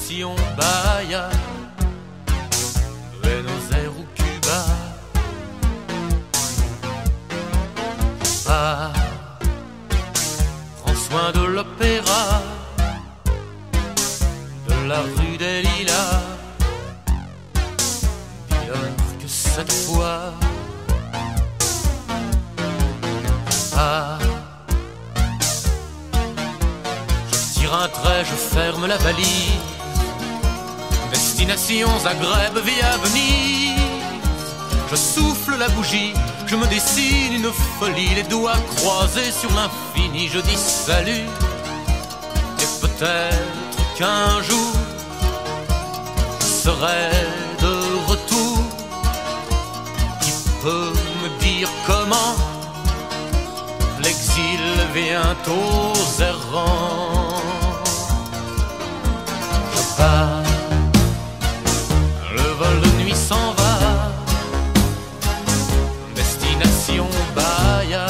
Destination Bahia, Buenos Aires ou Cuba. Ah, prends soin de l'opéra, de la rue des Lilas. Dis-leur que cette fois, ah, je tire un trait, je ferme la valise. Destination Zagreb via Venise. Je souffle la bougie, je me dessine une folie, les doigts croisés sur l'infini. Je dis salut, et peut-être qu'un jour je serai de retour. Qui peut me dire comment l'exil vient aux errants? Je pars, le vol de nuit s'en va. Destination Bahia,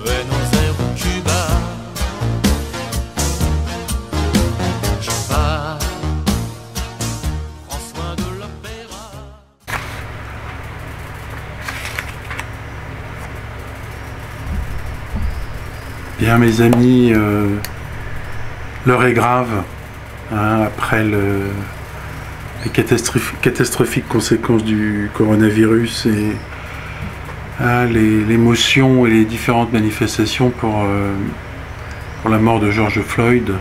Buenos Aires ou Cuba. Je pars, prends soin de l'opéra. Bien mes amis, l'heure est grave, hein, après les catastrophiques conséquences du coronavirus et l'émotion et les différentes manifestations pour la mort de George Floyd.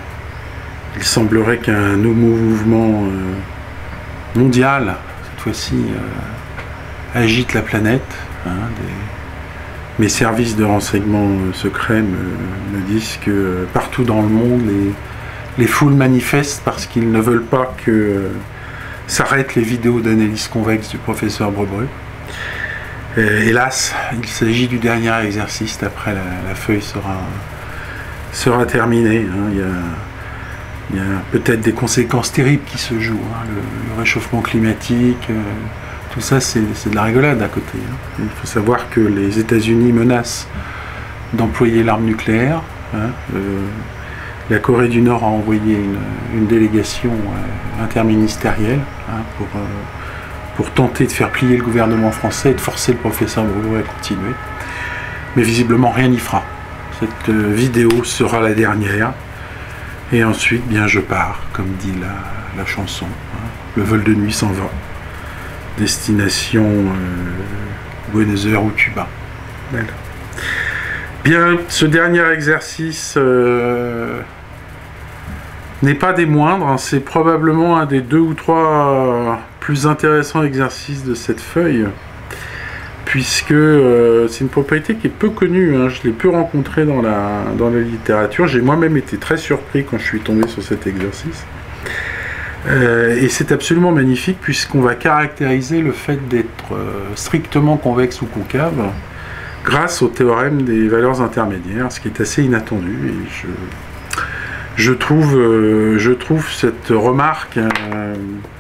Il semblerait qu'un nouveau mouvement mondial, cette fois-ci, agite la planète. Hein, mes services de renseignement secrets me disent que partout dans le monde, les foules manifestent parce qu'ils ne veulent pas que s'arrêtent les vidéos d'analyse convexe du professeur Brebreu. Hélas, il s'agit du dernier exercice, après la feuille sera terminée. Hein. Il y a peut-être des conséquences terribles qui se jouent, hein. Le réchauffement climatique, tout ça c'est de la rigolade à côté. Hein. Il faut savoir que les États-Unis menacent d'employer l'arme nucléaire. Hein. La Corée du Nord a envoyé une délégation interministérielle, hein, pour tenter de faire plier le gouvernement français et de forcer le professeur Brebreu à continuer. Mais visiblement rien n'y fera. Cette vidéo sera la dernière. Et ensuite, bien je pars, comme dit la chanson. Hein. Le vol de nuit s'en va. Destination Buenos Aires ou Cuba. Voilà. Bien, ce dernier exercice n'est pas des moindres, hein. C'est probablement un des 2 ou 3 plus intéressants exercices de cette feuille, puisque c'est une propriété qui est peu connue, hein. Je l'ai peu rencontrée dans la littérature. J'ai moi-même été très surpris quand je suis tombé sur cet exercice. Et c'est absolument magnifique, puisqu'on va caractériser le fait d'être strictement convexe ou concave grâce au théorème des valeurs intermédiaires, ce qui est assez inattendu. Et je trouve cette remarque,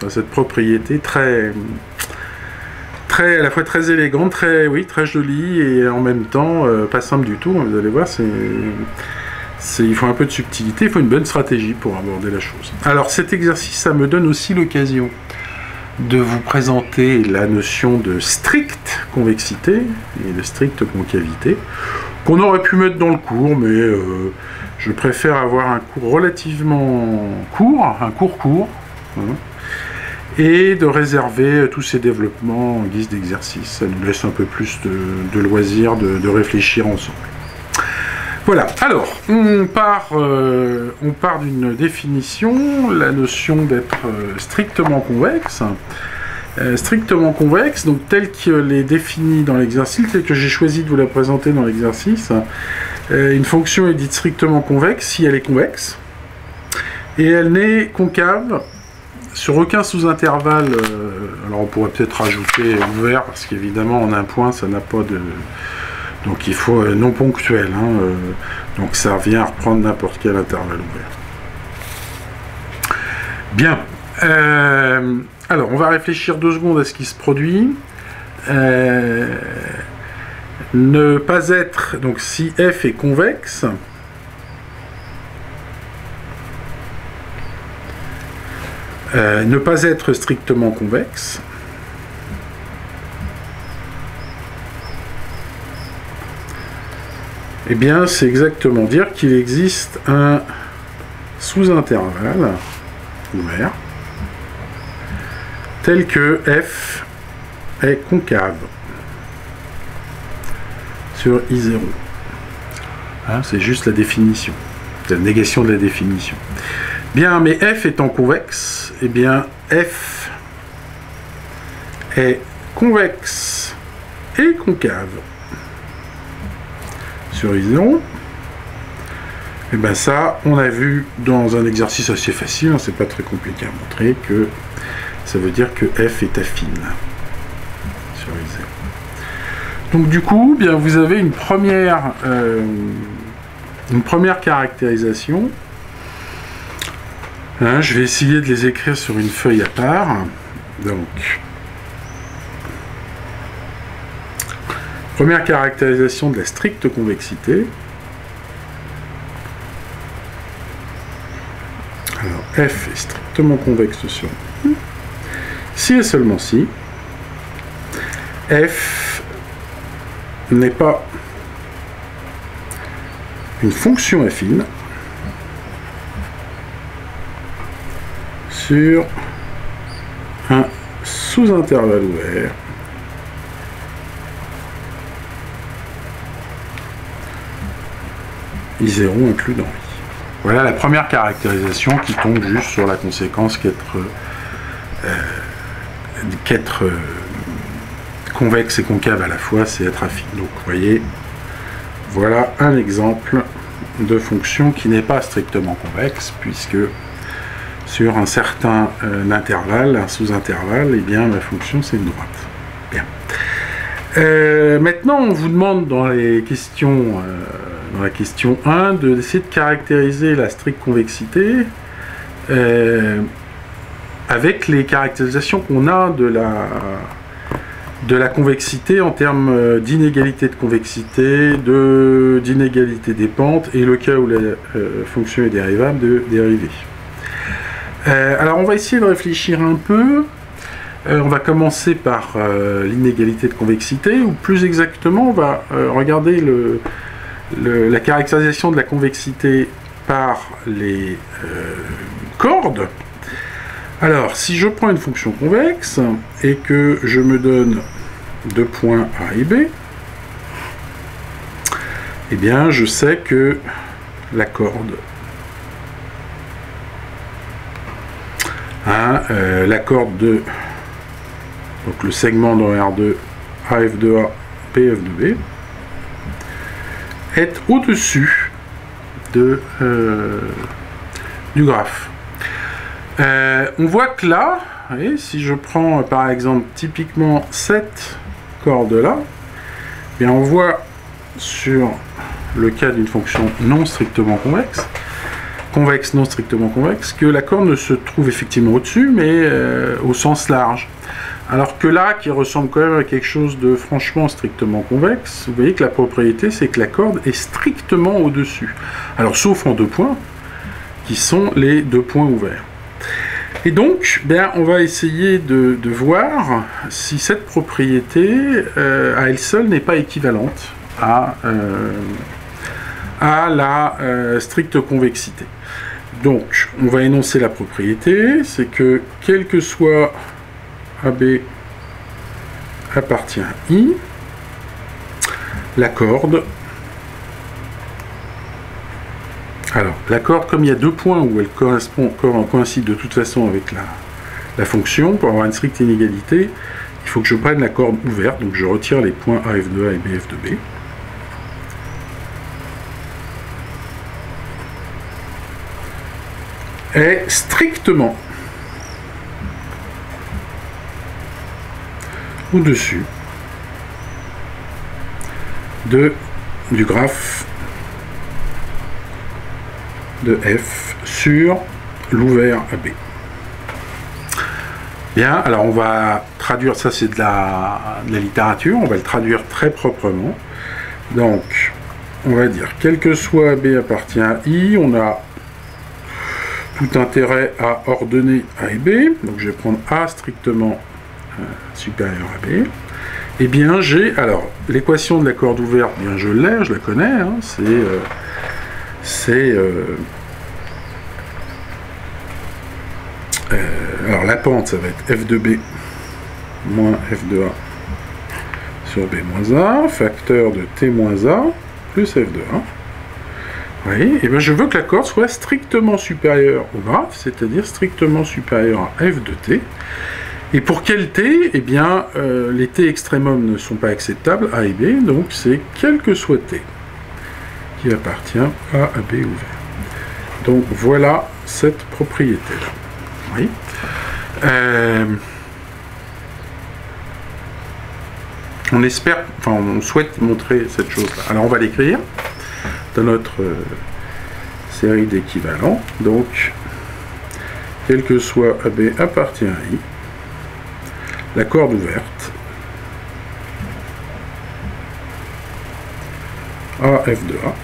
cette propriété très à la fois très élégante, très jolie, et en même temps pas simple du tout. Vous allez voir, il faut un peu de subtilité, il faut une bonne stratégie pour aborder la chose. Alors cet exercice, ça me donne aussi l'occasion de vous présenter la notion de stricte convexité et de stricte concavité, qu'on aurait pu mettre dans le cours, mais je préfère avoir un cours relativement court, hein, et de réserver tous ces développements en guise d'exercice. Ça nous laisse un peu plus de loisir de réfléchir ensemble. Voilà, alors, on part d'une définition, la notion d'être strictement convexe. Strictement convexe, donc telle qu'elle est définie dans l'exercice, telle que j'ai choisi de vous la présenter dans l'exercice. Une fonction est dite strictement convexe si elle est convexe, et elle n'est concave sur aucun sous-intervalle. Alors on pourrait peut-être rajouter ouvert, parce qu'évidemment en un point ça n'a pas de... Donc il faut non ponctuel, hein, donc ça revient à reprendre n'importe quel intervalle ouvert. Bien, alors on va réfléchir 2 secondes à ce qui se produit. Ne pas être, donc si f est convexe, Ne pas être strictement convexe. Eh bien, c'est exactement dire qu'il existe un sous-intervalle ouvert tel que f est concave sur I0. Hein, c'est juste la définition, c'est la négation de la définition. Bien, mais f étant convexe, eh bien f est convexe et concave sur I0. Et bien ça, on a vu dans un exercice assez facile, hein, c'est pas très compliqué à montrer, que ça veut dire que f est affine sur I0. Donc du coup, bien, vous avez une première caractérisation. Hein, je vais essayer de les écrire sur une feuille à part. Donc, première caractérisation de la stricte convexité. Alors, f est strictement convexe sur I, si et seulement si f n'est pas une fonction affine sur un sous-intervalle ouvert I0 inclus dans I. Voilà la première caractérisation qui tombe juste sur la conséquence qu'être convexe et concave à la fois, c'est être affine. Donc vous voyez, voilà un exemple de fonction qui n'est pas strictement convexe, puisque sur un certain intervalle, un sous-intervalle, eh bien la fonction c'est une droite. Bien. Maintenant, on vous demande dans les questions, dans la question 1, d'essayer de caractériser la stricte convexité avec les caractérisations qu'on a de la convexité en termes d'inégalité de convexité, d'inégalité des pentes, et le cas où la fonction est dérivable, de dérivée. Alors on va essayer de réfléchir un peu. On va commencer par l'inégalité de convexité, ou plus exactement, on va regarder la caractérisation de la convexité par les cordes. Alors, si je prends une fonction convexe et que je me donne deux points A et B, eh bien, je sais que la corde la corde de donc le segment dans R2 AF de A, PF de B est au-dessus du graphe. On voit que là, voyez, si je prends par exemple typiquement cette corde là, bien on voit sur le cas d'une fonction non strictement convexe, convexe non strictement convexe, que la corde ne se trouve effectivement au-dessus, mais au sens large. Alors que là, qui ressemble quand même à quelque chose de franchement strictement convexe, vous voyez que la propriété, c'est que la corde est strictement au-dessus. Alors, sauf en deux points, qui sont les deux points ouverts. Et donc, bien, on va essayer de voir si cette propriété, à elle seule, n'est pas équivalente à la stricte convexité. Donc, on va énoncer la propriété, c'est que, quel que soit AB appartient à I, la corde, alors la corde, comme il y a deux points où elle coïncide de toute façon avec la fonction, pour avoir une stricte inégalité, il faut que je prenne la corde ouverte, donc je retire les points AF de A et BF de B. Est strictement au-dessus du graphe de F sur l'ouvert AB. Bien, alors on va traduire, ça c'est de la littérature, on va le traduire très proprement. Donc, on va dire, quel que soit AB appartient à I, on a tout intérêt à ordonner A et B, donc je vais prendre A strictement supérieur à B, et bien j'ai, alors l'équation de la corde ouverte, bien je l'ai, je la connais, hein, alors la pente ça va être F de B moins F de A sur B moins A, facteur de T moins A plus F de A. Oui, et bien je veux que la corde soit strictement supérieure au graphe, c'est-à-dire strictement supérieure à F de T. Et pour quel T? Eh bien, les T extrémum ne sont pas acceptables, A et B, donc c'est quel que soit T qui appartient à B ouvert. Donc voilà cette propriété-là. Oui. On espère, enfin on souhaite montrer cette chose-là. Alors on va l'écrire dans notre série d'équivalents. Donc, quel que soit AB appartient à I, la corde ouverte AF de A,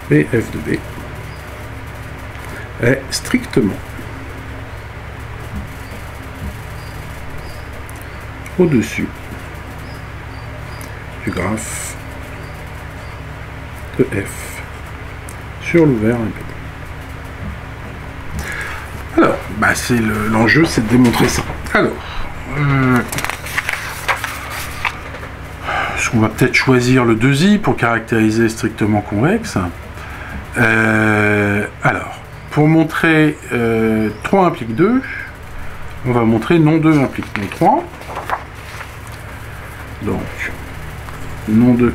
BF de B est strictement au-dessus du graphe de F sur l'ouvert AB. Alors, bah c'est l'enjeu, c'est de démontrer ça. Alors, on va peut-être choisir le 2i pour caractériser strictement convexe. Alors, pour montrer 3 implique 2, on va montrer non 2 implique non 3. Donc, non 2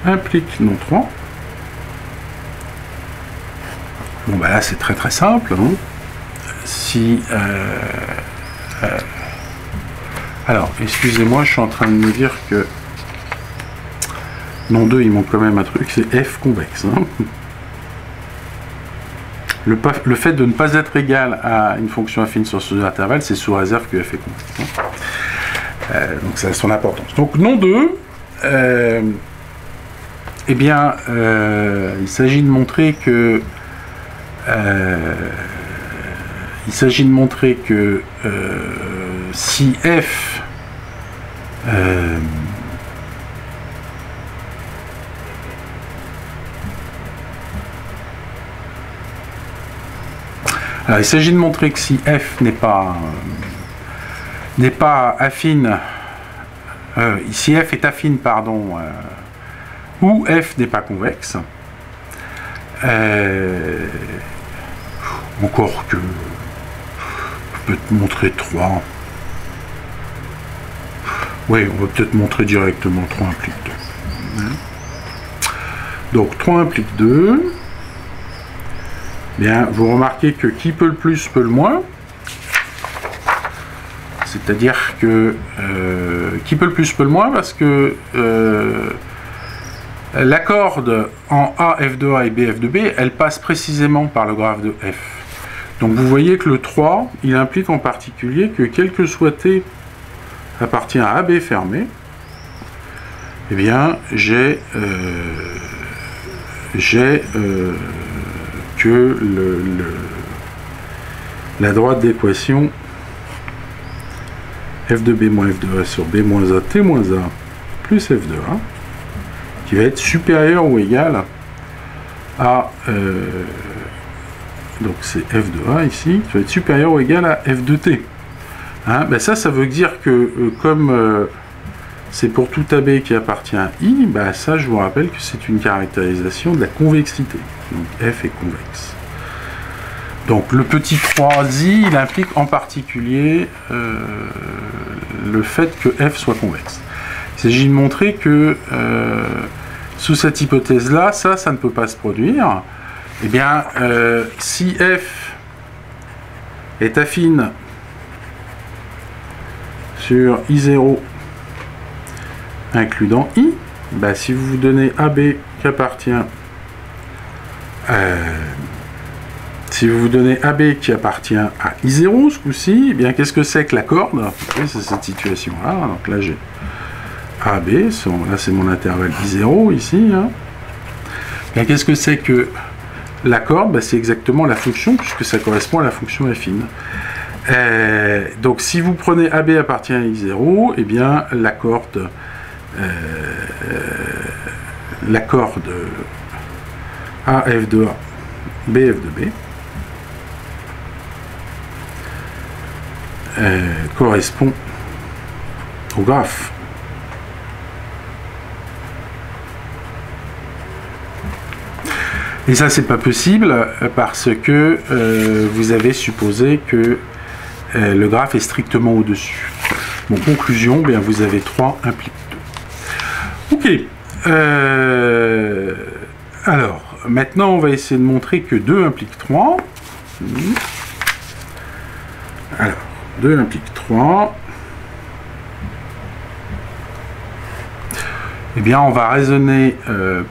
implique non 3. Bon, bah là, c'est très très simple. Hein. Si... alors, excusez-moi, je suis en train de me dire que non 2, il manque quand même un truc, c'est F convexe. Hein. Le fait de ne pas être égal à une fonction affine sur ce intervalle, c'est sous réserve que F est convexe. Hein. Donc ça a son importance. Donc non 2, eh bien, il s'agit de montrer que si F alors, il s'agit de montrer que si F n'est pas affine, si F est affine, pardon, ou F n'est pas convexe, encore que je peux te montrer 3. Oui, on va peut-être montrer directement 3 implique 2. Donc 3 implique 2. Bien, vous remarquez que qui peut le plus peut le moins. C'est-à-dire que qui peut le plus peut le moins parce que la corde en A, F de A et B, F de B, elle passe précisément par le graphe de F. Donc vous voyez que le 3, il implique en particulier que quel que soit T appartient à AB fermé, eh bien j'ai que la droite d'équation F de B moins F de A sur B moins A, T moins A plus F de A, qui va être supérieur ou égal à donc c'est F de A ici, qui va être supérieur ou égal à F de T. Hein, ben ça veut dire que comme c'est pour tout AB qui appartient à I, ben ça je vous rappelle que c'est une caractérisation de la convexité. Donc F est convexe. Donc le petit 3i, il implique en particulier le fait que F soit convexe. Il s'agit de montrer que sous cette hypothèse-là, ça ne peut pas se produire. Eh bien, si F est affine sur I0 includant I, bah, si vous vous donnez AB qui appartient si vous vous donnez AB qui appartient à I0 ce coup-ci, eh bien qu'est-ce que c'est que la corde? C'est cette situation-là. Donc là j'ai AB, là c'est mon intervalle I0 ici. Hein. Qu'est-ce que c'est que la corde, bah, c'est exactement la fonction, puisque ça correspond à la fonction affine. Donc si vous prenez AB appartient à x0, eh bien la corde AF de A, BF de B correspond au graphe. Et ça, c'est pas possible parce que vous avez supposé que le graphe est strictement au-dessus. Bon, conclusion, bien, vous avez 3 implique 2. Ok. Alors, maintenant, on va essayer de montrer que 2 implique 3. Alors, 2 implique 3. Eh bien, on va raisonner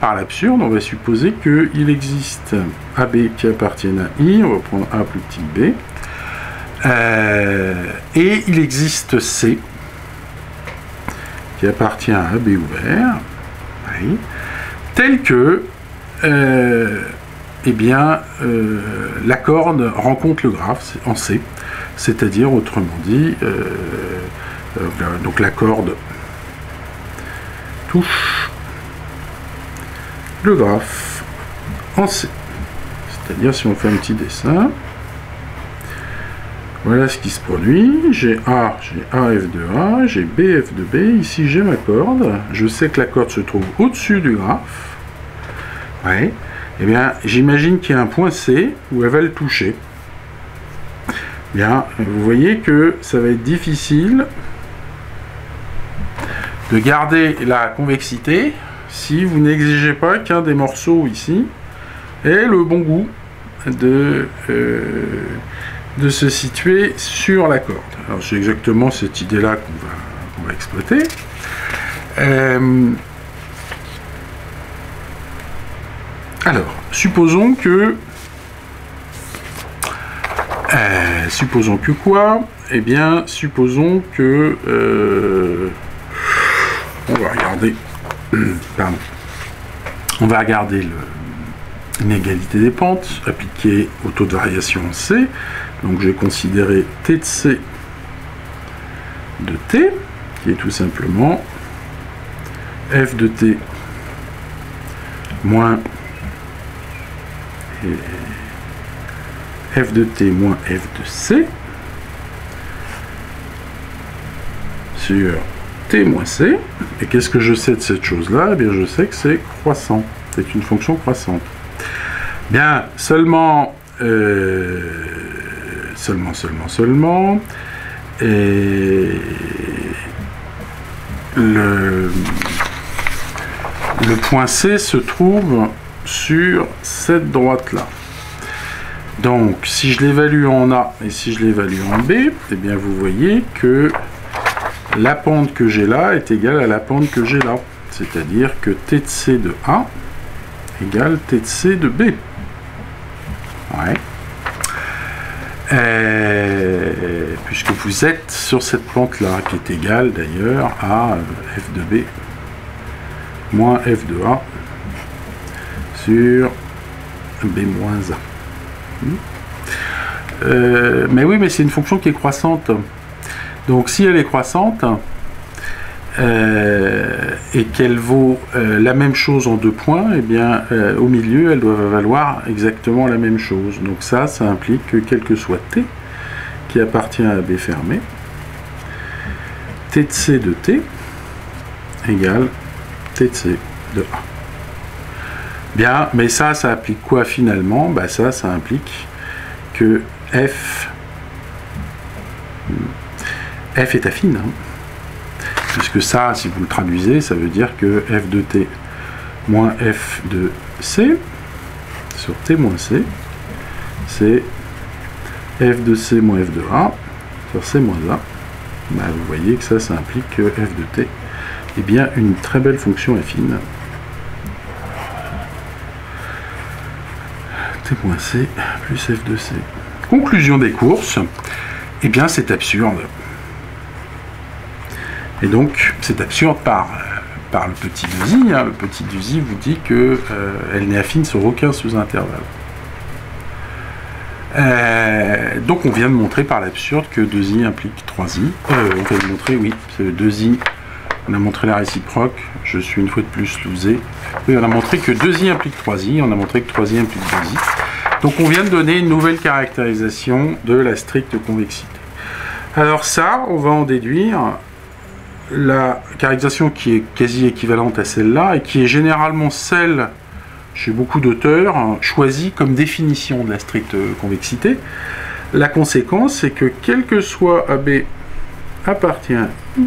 par l'absurde. On va supposer qu'il existe AB qui appartienne à I. On va prendre A plus petit B. Et il existe C qui appartient à AB ouvert. Oui. Tel que eh bien, la corde rencontre le graphe en C. C'est-à-dire, autrement dit, donc la corde touche le graphe en C. C'est-à-dire, si on fait un petit dessin, voilà ce qui se produit. J'ai AF de A, j'ai BF de B. Ici, j'ai ma corde. Je sais que la corde se trouve au-dessus du graphe. Ouais. Eh bien, j'imagine qu'il y a un point C où elle va le toucher. Bien, vous voyez que ça va être difficile de garder la convexité si vous n'exigez pas qu'un des morceaux ici ait le bon goût de se situer sur la corde. Alors c'est exactement cette idée-là qu'on va exploiter. Alors, supposons que quoi? Eh bien, supposons que on va regarder. Pardon. On va regarder l'inégalité des pentes appliquée au taux de variation C. Donc, je vais considérer T de C de T, qui est tout simplement F de T moins F de T moins F de C sur T moins C. Et qu'est-ce que je sais de cette chose-là? Eh bien, je sais que c'est croissant. C'est une fonction croissante. Bien, seulement. Et le point C se trouve sur cette droite-là. Donc, si je l'évalue en A et si je l'évalue en B, eh bien, vous voyez que la pente que j'ai là est égale à la pente que j'ai là. C'est-à-dire que T de C de A égale T de C de B. Ouais. Puisque vous êtes sur cette pente-là, qui est égale d'ailleurs à F de B moins F de A sur B moins A. Mais oui, mais c'est une fonction qui est croissante. Donc si elle est croissante et qu'elle vaut la même chose en 2 points, eh bien au milieu elle doit valoir exactement la même chose. Donc ça implique que quel que soit T qui appartient à B fermé, T de C de T égale T de C de A. Bien, mais ça applique quoi finalement? Bah ça implique que F est affine, hein. Puisque ça, si vous le traduisez, ça veut dire que F de T moins F de C sur T moins C, c'est F de C moins F de A sur C moins A. Bah, vous voyez que ça implique que F de T est bien une très belle fonction affine. T moins C plus F de C. Conclusion des courses, eh bien c'est absurde. Et donc c'est absurde par le petit Duzy. Hein. Le petit Duzy vous dit que elle n'est affine sur aucun sous-intervalle. Donc on vient de montrer par l'absurde que 2i implique 3i. On vient de montrer, oui, 2i, on a montré la réciproque, je suis une fois de plus losé. Oui, on a montré que 2i implique 3i, on a montré que 3i implique 2i. Donc on vient de donner une nouvelle caractérisation de la stricte convexité. Alors ça, on va en déduire la caractérisation qui est quasi équivalente à celle-là et qui est généralement celle, chez beaucoup d'auteurs, choisie comme définition de la stricte convexité. La conséquence, c'est que quel que soit AB appartient à I,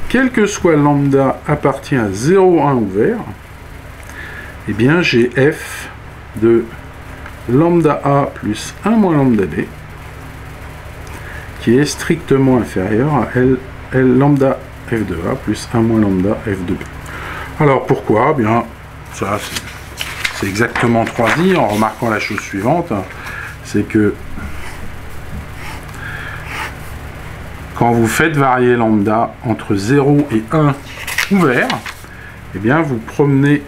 quel que soit lambda appartient à 0,1 ouvert, eh bien j'ai f de lambda A plus 1 moins lambda B qui est strictement inférieur à L lambda f de A plus 1 moins lambda f de B. Alors pourquoi? Eh bien, ça c'est exactement 3i en remarquant la chose suivante, c'est que quand vous faites varier lambda entre 0 et 1 ouvert, eh bien vous promenez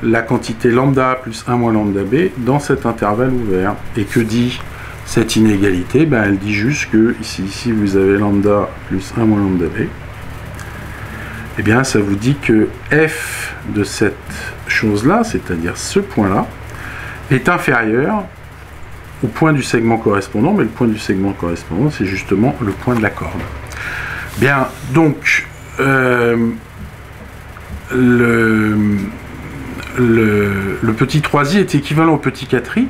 la quantité lambda plus 1 moins lambda b dans cet intervalle ouvert. Et que dit cette inégalité? Ben, elle dit juste que ici vous avez lambda plus 1 moins lambda b. Eh bien ça vous dit que f de cette chose-là, c'est-à-dire ce point-là, est inférieur au point du segment correspondant, mais le point du segment correspondant, c'est justement le point de la corde. Bien, donc, le petit 3i est équivalent au petit 4i.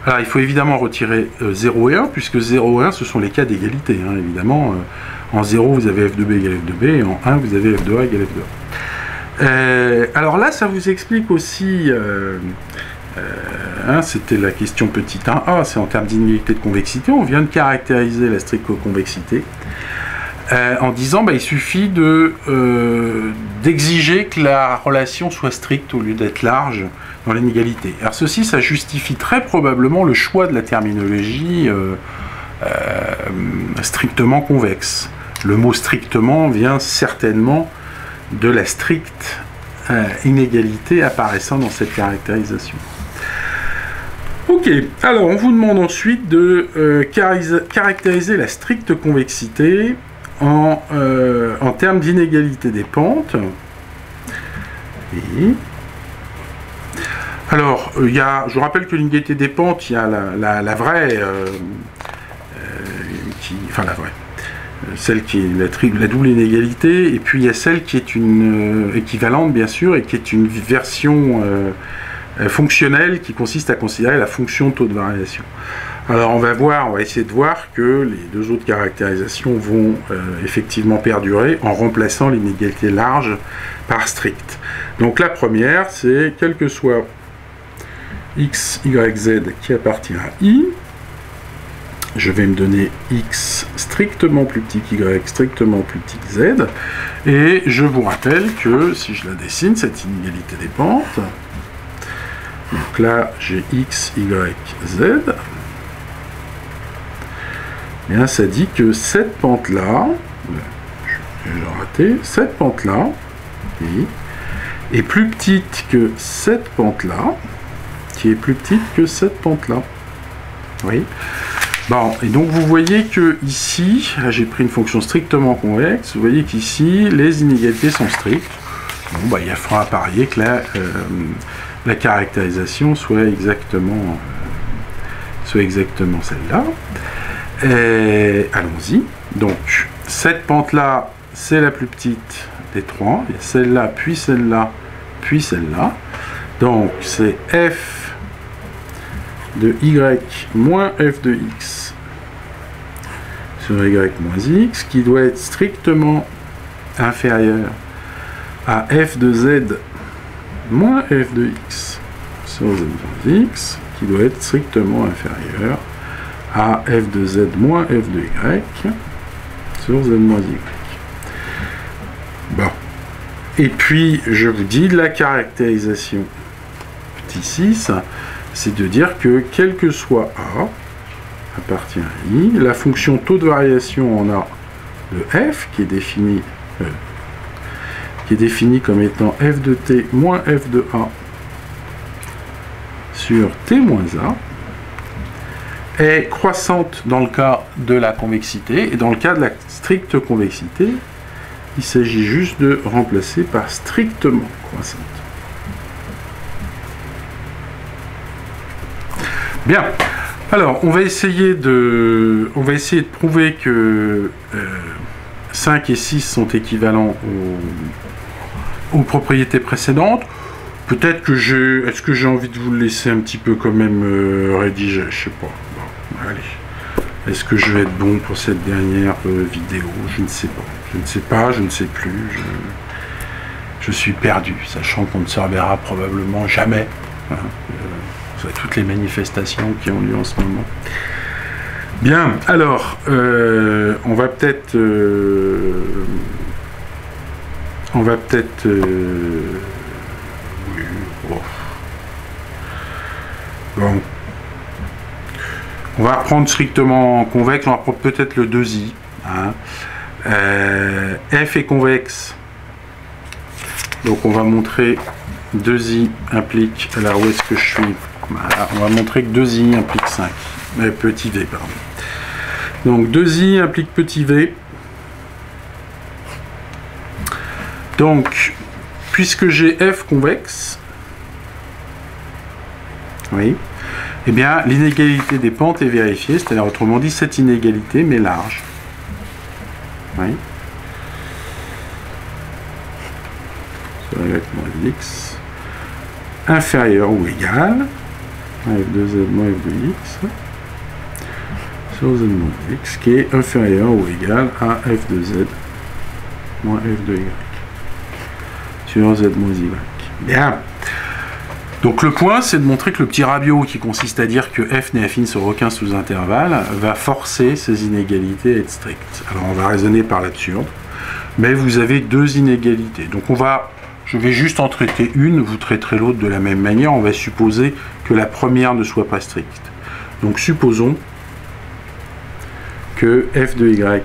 Alors, il faut évidemment retirer 0 et 1, puisque 0 et 1, ce sont les cas d'égalité, hein, évidemment. En 0, vous avez f de b égale f de b, et en 1, vous avez f de a égale f de a. Alors là, ça vous explique aussi... c'était la question petit 1a, c'est en termes d'inégalité de convexité. On vient de caractériser la stricte convexité en disant il suffit d'exiger que la relation soit stricte au lieu d'être large dans l'inégalité. Alors ceci, ça justifie très probablement le choix de la terminologie strictement convexe. Le mot strictement vient certainement de la stricte inégalité apparaissant dans cette caractérisation. Ok, alors on vous demande ensuite de caractériser la stricte convexité en termes d'inégalité des pentes. Et alors, je vous rappelle que l'inégalité des pentes, il y a la vraie, la vraie, celle qui est la double inégalité, et puis il y a celle qui est une équivalente, bien sûr, et qui est une version fonctionnelle qui consiste à considérer la fonction de taux de variation. Alors on va essayer de voir que les deux autres caractérisations vont effectivement perdurer en remplaçant l'inégalité large par stricte. Donc la première, c'est quel que soit x, y, z qui appartient à i, je vais me donner x strictement plus petit qu'y, strictement plus petit que z, et je vous rappelle que si je la dessine, cette inégalité des pentes, donc là j'ai x, y, z, et bien ça dit que cette pente-là, j'ai raté, cette pente-là est plus petite que cette pente-là, qui est plus petite que cette pente-là. Oui. Bon, et donc vous voyez que ici, là j'ai pris une fonction strictement convexe, vous voyez qu'ici, les inégalités sont strictes. Bon, il faudra parier que la caractérisation soit exactement celle-là. Allons-y. Donc, cette pente-là, c'est la plus petite des trois. Il y a celle-là, puis celle-là, puis celle-là. Donc, c'est f de y moins f de x sur y moins x, qui doit être strictement inférieur à f de z moins f de x sur z moins x, qui doit être strictement inférieur à f de z moins f de y sur z moins y. Bon. Et puis, je vous dis, la caractérisation petit 6, c'est de dire que quel que soit A appartient à I, la fonction taux de variation en A de f, qui est définie comme étant f de t moins f de A sur t moins A, est croissante dans le cas de la convexité, et dans le cas de la stricte convexité, il s'agit juste de remplacer par strictement croissante. Bien, alors on va essayer de prouver que 5 et 6 sont équivalents aux propriétés précédentes. Peut-être que est-ce que j'ai envie de vous le laisser un petit peu quand même rédigé, je sais pas. Bon, allez. Est-ce que je vais être bon pour cette dernière vidéo? Je ne sais pas. Je ne sais pas, je ne sais plus. Je suis perdu, sachant qu'on ne se reverra probablement jamais. Hein, toutes les manifestations qui ont lieu en ce moment. Bien, alors, on va peut-être... oui, oh. Bon. On va reprendre strictement convexe, on va reprendre peut-être le 2i. Hein. F est convexe. Donc on va montrer 2i implique... Alors où est-ce que je suis? Voilà, on va montrer que 2i implique 5. Petit v, pardon. Donc 2i implique petit v. Donc, puisque j'ai f convexe, oui, eh bien l'inégalité des pentes est vérifiée, c'est-à-dire autrement dit cette inégalité mais large. Oui. Sur y moins x inférieur ou égal à f de z moins f de x sur z moins x qui est inférieur ou égal à f de z moins f de y sur z moins y. Bien. Donc le point, c'est de montrer que le petit rabio, qui consiste à dire que f n'est affine sur aucun sous-intervalle, va forcer ces inégalités à être strictes. Alors on va raisonner par l'absurde, mais vous avez deux inégalités. Donc je vais juste en traiter une, vous traiterez l'autre de la même manière. On va supposer que la première ne soit pas stricte. Donc supposons que f de y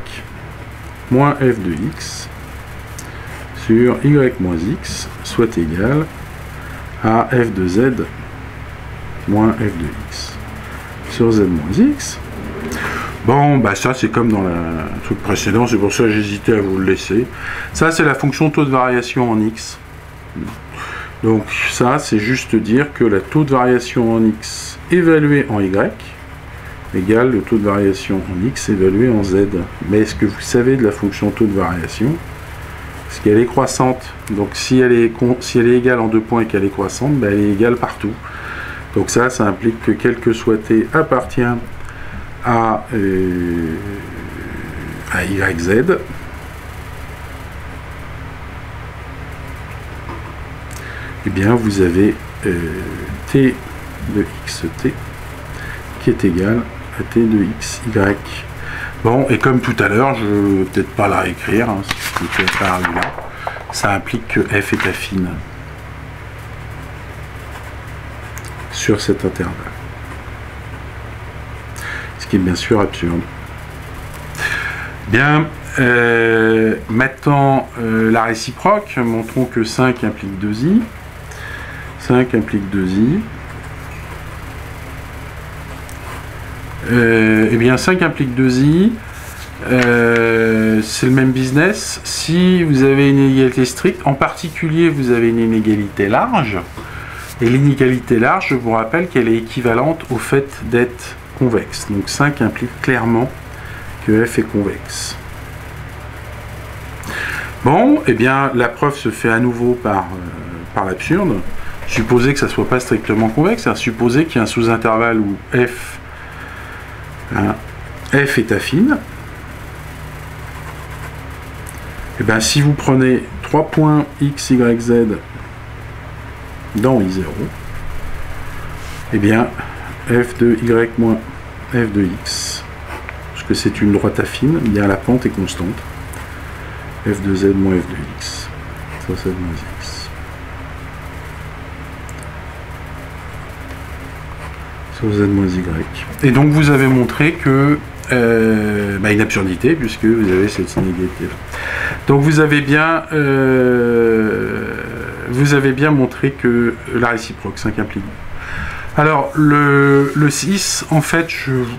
moins f de x sur y moins x soit égal à f de z moins f de x sur z moins x. Bon, bah ça c'est comme dans le truc précédent, c'est pour ça que j'hésitais à vous le laisser. Ça c'est la fonction taux de variation en x. Donc ça c'est juste dire que le taux de variation en x évalué en y égale le taux de variation en x évalué en z. Mais est-ce que vous savez de la fonction taux de variation? Parce qu'elle est croissante. Donc si elle est égale en 2 points et qu'elle est croissante, ben elle est égale partout. Donc ça implique que quel que soit t appartient à yz, et bien vous avez t de xt qui est égal à t de xy. Bon, et comme tout à l'heure, je ne vais peut-être pas la réécrire, hein, ça implique que f est affine sur cet intervalle. Ce qui est bien sûr absurde. Bien, maintenant la réciproque, montrons que 5 implique 2i. 5 implique 2i. Eh bien 5 implique 2i, c'est le même business. Si vous avez une inégalité stricte, en particulier vous avez une inégalité large, et l'inégalité large, je vous rappelle qu'elle est équivalente au fait d'être convexe. Donc 5 implique clairement que f est convexe. Bon, eh bien la preuve se fait à nouveau par l'absurde. Supposez que ça ne soit pas strictement convexe, c'est-à-dire supposer qu'il y a un sous-intervalle où f est affine. Et bien si vous prenez 3 points x, y, z dans I0, et bien f de y moins f de x, parce que c'est une droite affine, eh bien la pente est constante, f de z moins f de x sur z moins x sur z moins y. Et donc vous avez montré que une absurdité, puisque vous avez cette inégalité là. Donc vous avez bien montré que la réciproque 5 implique. Alors, le 6, en fait,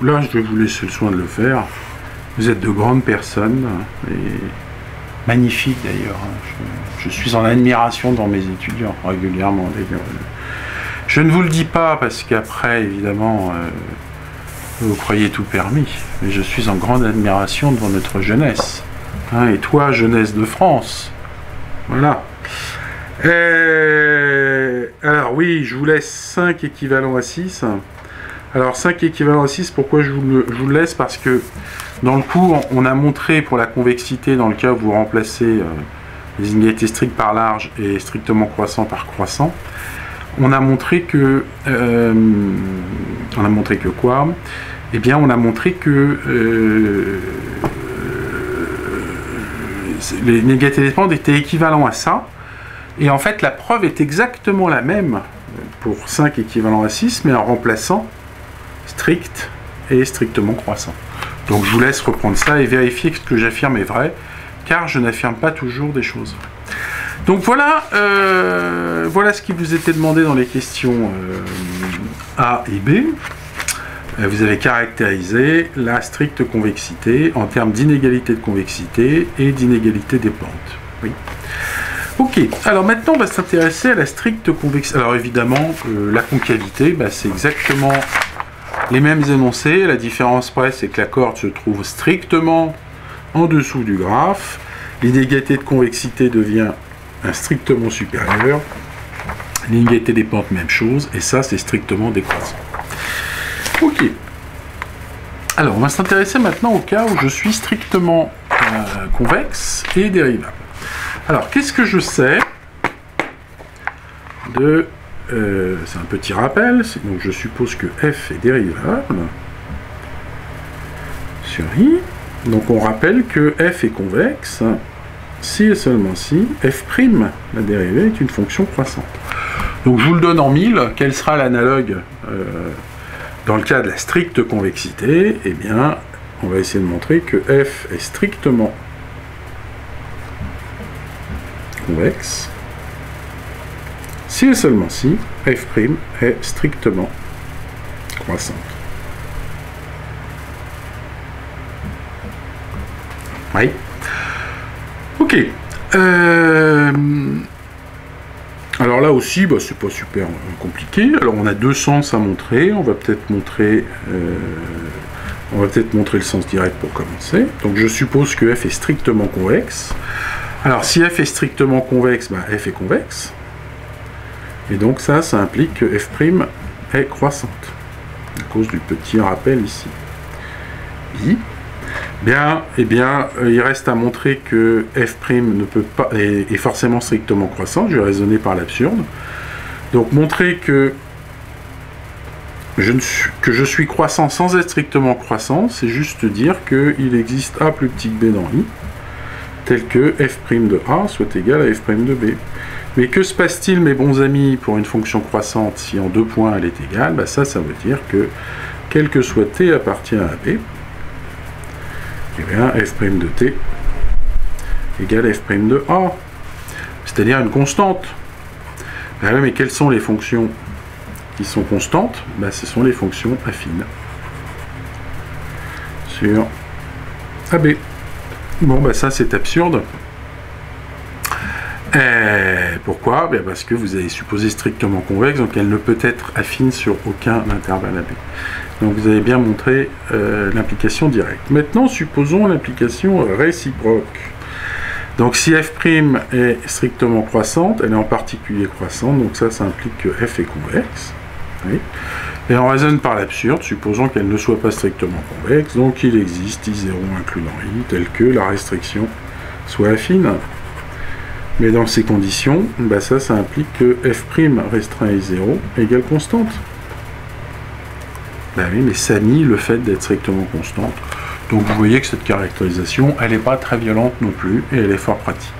là, je vais vous laisser le soin de le faire. Vous êtes de grandes personnes, et magnifiques d'ailleurs. Je suis en admiration dans mes étudiants, régulièrement d'ailleurs. Je ne vous le dis pas parce qu'après, évidemment, vous croyez tout permis. Mais je suis en grande admiration devant notre jeunesse. Hein, et toi, jeunesse de France. Voilà. Alors oui, je vous laisse 5 équivalents à 6. Alors 5 équivalents à 6, pourquoi je vous le laisse? Parce que dans le cours, on a montré pour la convexité, dans le cas où vous remplacez les inégalités strictes par large et strictement croissant par croissant, on a montré que... quoi? Eh bien, on a montré que les inégalités dépendantes étaient équivalents à ça. Et en fait, la preuve est exactement la même pour 5 équivalents à 6, mais en remplaçant strict et strictement croissant. Donc je vous laisse reprendre ça et vérifier que ce que j'affirme est vrai, car je n'affirme pas toujours des choses vraies. Donc voilà, voilà ce qui vous était demandé dans les questions A et B. Vous avez caractérisé la stricte convexité en termes d'inégalité de convexité et d'inégalité des pentes. Oui. Ok, alors maintenant on va s'intéresser à la stricte convexité. Alors évidemment, la concavité, bah, c'est exactement les mêmes énoncés. La différence près, c'est que la corde se trouve strictement en dessous du graphe. L'inégalité de convexité devient strictement supérieure. L'inégalité des pentes, même chose. Et ça, c'est strictement décroissant. Ok. Alors, on va s'intéresser maintenant au cas où je suis strictement convexe et dérivable. Alors, qu'est-ce que je sais de... c'est un petit rappel, donc je suppose que f est dérivable sur i. Donc on rappelle que f est convexe si et seulement si f', la dérivée, est une fonction croissante. Donc je vous le donne en 1000, quel sera l'analogue dans le cas de la stricte convexité? Eh bien, on va essayer de montrer que f est strictement convexe si et seulement si f' est strictement croissante. Oui. Ok. Alors là aussi, bah, c'est pas super compliqué. Alors on a deux sens à montrer. On va peut-être montrer le sens direct pour commencer. Donc je suppose que f est strictement convexe. Alors si f est strictement convexe, bah, f est convexe. Et donc ça implique que f' est croissante, à cause du petit rappel ici. I. Bien, eh bien, il reste à montrer que f' ne peut pas est forcément strictement croissant. Je vais raisonner par l'absurde. Donc montrer que je suis croissant sans être strictement croissant, c'est juste dire qu'il existe a plus petit que b dans i, tel que f' de a soit égal à f' de b. Mais que se passe-t-il, mes bons amis, pour une fonction croissante, si en 2 points elle est égale? Bah ça veut dire que, quel que soit t appartient à b, eh bien f' de t égale f' de a, c'est-à-dire une constante. Bah oui, mais quelles sont les fonctions qui sont constantes? Bah, ce sont les fonctions affines sur AB. Bon, bah ça c'est absurde. Pourquoi? Bien parce que vous avez supposé strictement convexe, donc elle ne peut être affine sur aucun intervalle AB. Donc vous avez bien montré l'implication directe. Maintenant, supposons l'implication réciproque. Donc si f' est strictement croissante, elle est en particulier croissante, donc ça implique que f est convexe. Oui. Et on raisonne par l'absurde, supposons qu'elle ne soit pas strictement convexe, donc il existe I0 inclus dans I, tel que la restriction soit affine. Mais dans ces conditions, bah ça implique que f' restreint à I0 égale constante. Bah oui, mais ça nie le fait d'être strictement constante. Donc vous voyez que cette caractérisation, elle n'est pas très violente non plus, et elle est fort pratique.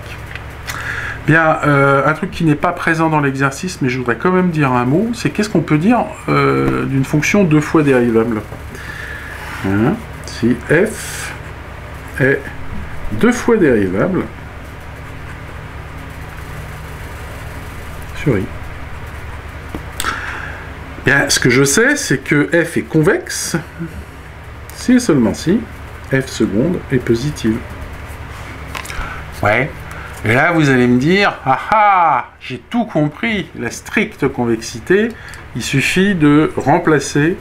Bien, un truc qui n'est pas présent dans l'exercice, mais je voudrais quand même dire un mot, c'est qu'est-ce qu'on peut dire d'une fonction 2 fois dérivable, hein? Si f est 2 fois dérivable sur i. Bien, ce que je sais, c'est que f est convexe si et seulement si f seconde est positive. Ouais. Et là, vous allez me dire, ah ah, j'ai tout compris, la stricte convexité, il suffit de remplacer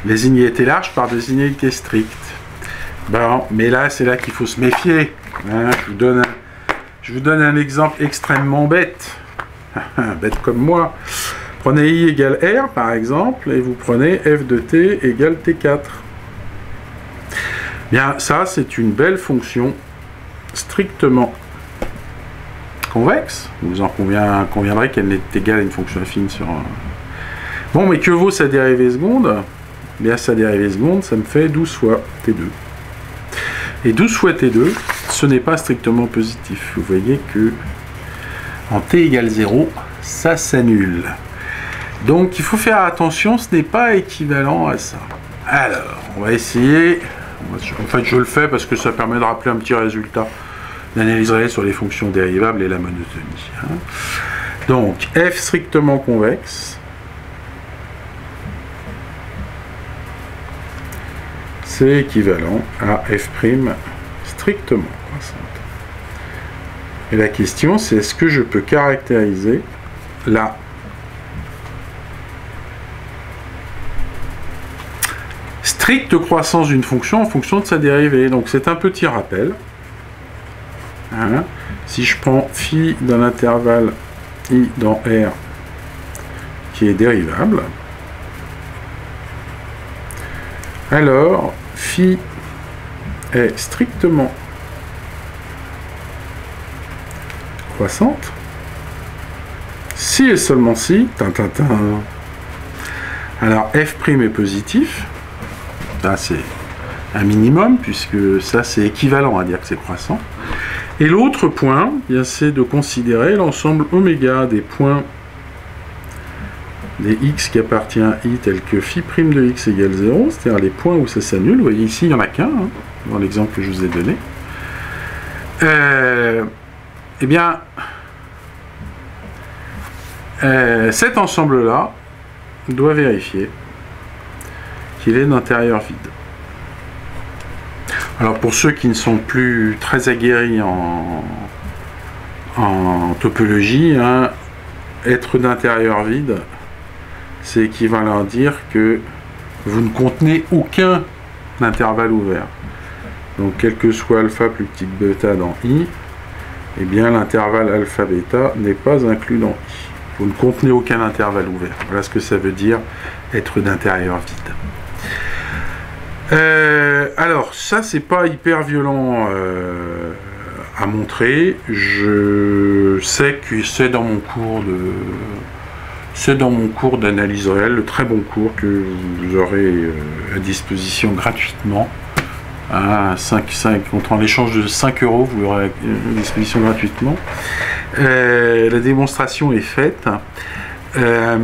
les inégalités larges par des inégalités strictes. Bon, mais là, c'est là qu'il faut se méfier. Hein, je vous donne un exemple extrêmement bête. Bête comme moi. Prenez i égale r, par exemple, et vous prenez f de t égale t4. Bien, ça, c'est une belle fonction strictement convexe. Vous en conviendrez qu'elle n'est égale à une fonction affine sur un... Bon, mais que vaut sa dérivée seconde? Bien, sa dérivée seconde, ça me fait 12 fois t2. Et 12 fois t2, ce n'est pas strictement positif. Vous voyez que en t égale 0, ça s'annule. Donc, il faut faire attention, ce n'est pas équivalent à ça. Alors, on va essayer... En fait, je le fais parce que ça permet de rappeler un petit résultat d'analyse réelle sur les fonctions dérivables et la monotonie. Hein. Donc, f strictement convexe, c'est équivalent à f' strictement croissante. Et la question, c'est est-ce que je peux caractériser la stricte croissance d'une fonction en fonction de sa dérivée. Donc c'est un petit rappel. Hein. Si je prends phi d'un intervalle i dans R qui est dérivable, alors phi est strictement croissante si et seulement si alors f' est positif. Ça, c'est un minimum, puisque ça, c'est équivalent à dire que c'est croissant. Et l'autre point, c'est de considérer l'ensemble oméga des points des x qui appartient à i, tels que phi' de x égale 0, c'est-à-dire les points où ça s'annule. Vous voyez ici, il n'y en a qu'un, hein, dans l'exemple que je vous ai donné. Eh bien, cet ensemble-là doit vérifier qu'il est d'intérieur vide. Alors pour ceux qui ne sont plus très aguerris en topologie, hein, être d'intérieur vide, c'est équivalent à dire que vous ne contenez aucun intervalle ouvert. Donc quel que soit alpha plus petit que bêta dans i, eh bien l'intervalle alpha bêta n'est pas inclus dans i. Vous ne contenez aucun intervalle ouvert. Voilà ce que ça veut dire être d'intérieur vide. Alors, ça, c'est pas hyper violent à montrer. Je sais que c'est dans mon cours d'analyse réelle, le très bon cours que vous aurez à disposition gratuitement. Contre l'échange de 5 €, vous l'aurez à disposition gratuitement. La démonstration est faite. Elle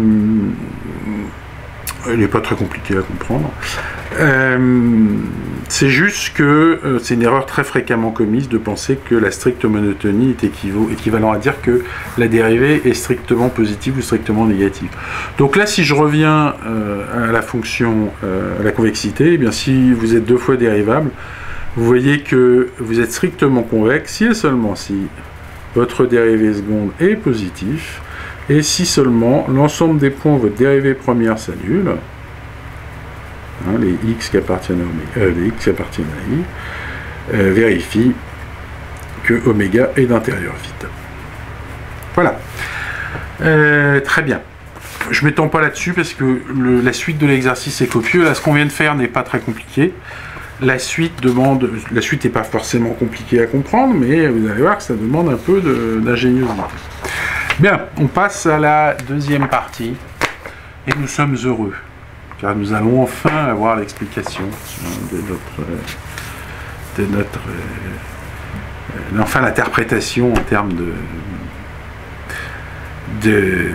n'est pas très compliquée à comprendre. C'est juste que c'est une erreur très fréquemment commise de penser que la stricte monotonie est équivalent à dire que la dérivée est strictement positive ou strictement négative. Donc là, si je reviens à la fonction, à la convexité, eh bien, si vous êtes deux fois dérivable, vous voyez que vous êtes strictement convexe si et seulement si votre dérivée seconde est positif et si seulement l'ensemble des points où votre dérivée première s'annule, hein, les x qui appartiennent à i, vérifie que oméga est d'intérieur vide. Voilà. Très bien. Je ne m'étends pas là-dessus parce que la suite de l'exercice est copieux. Là, ce qu'on vient de faire n'est pas très compliqué. La suite n'est pas forcément compliquée à comprendre, mais vous allez voir que ça demande un peu d'ingéniosité. Bien, on passe à la deuxième partie et nous sommes heureux car nous allons enfin avoir l'explication de notre enfin l'interprétation en termes de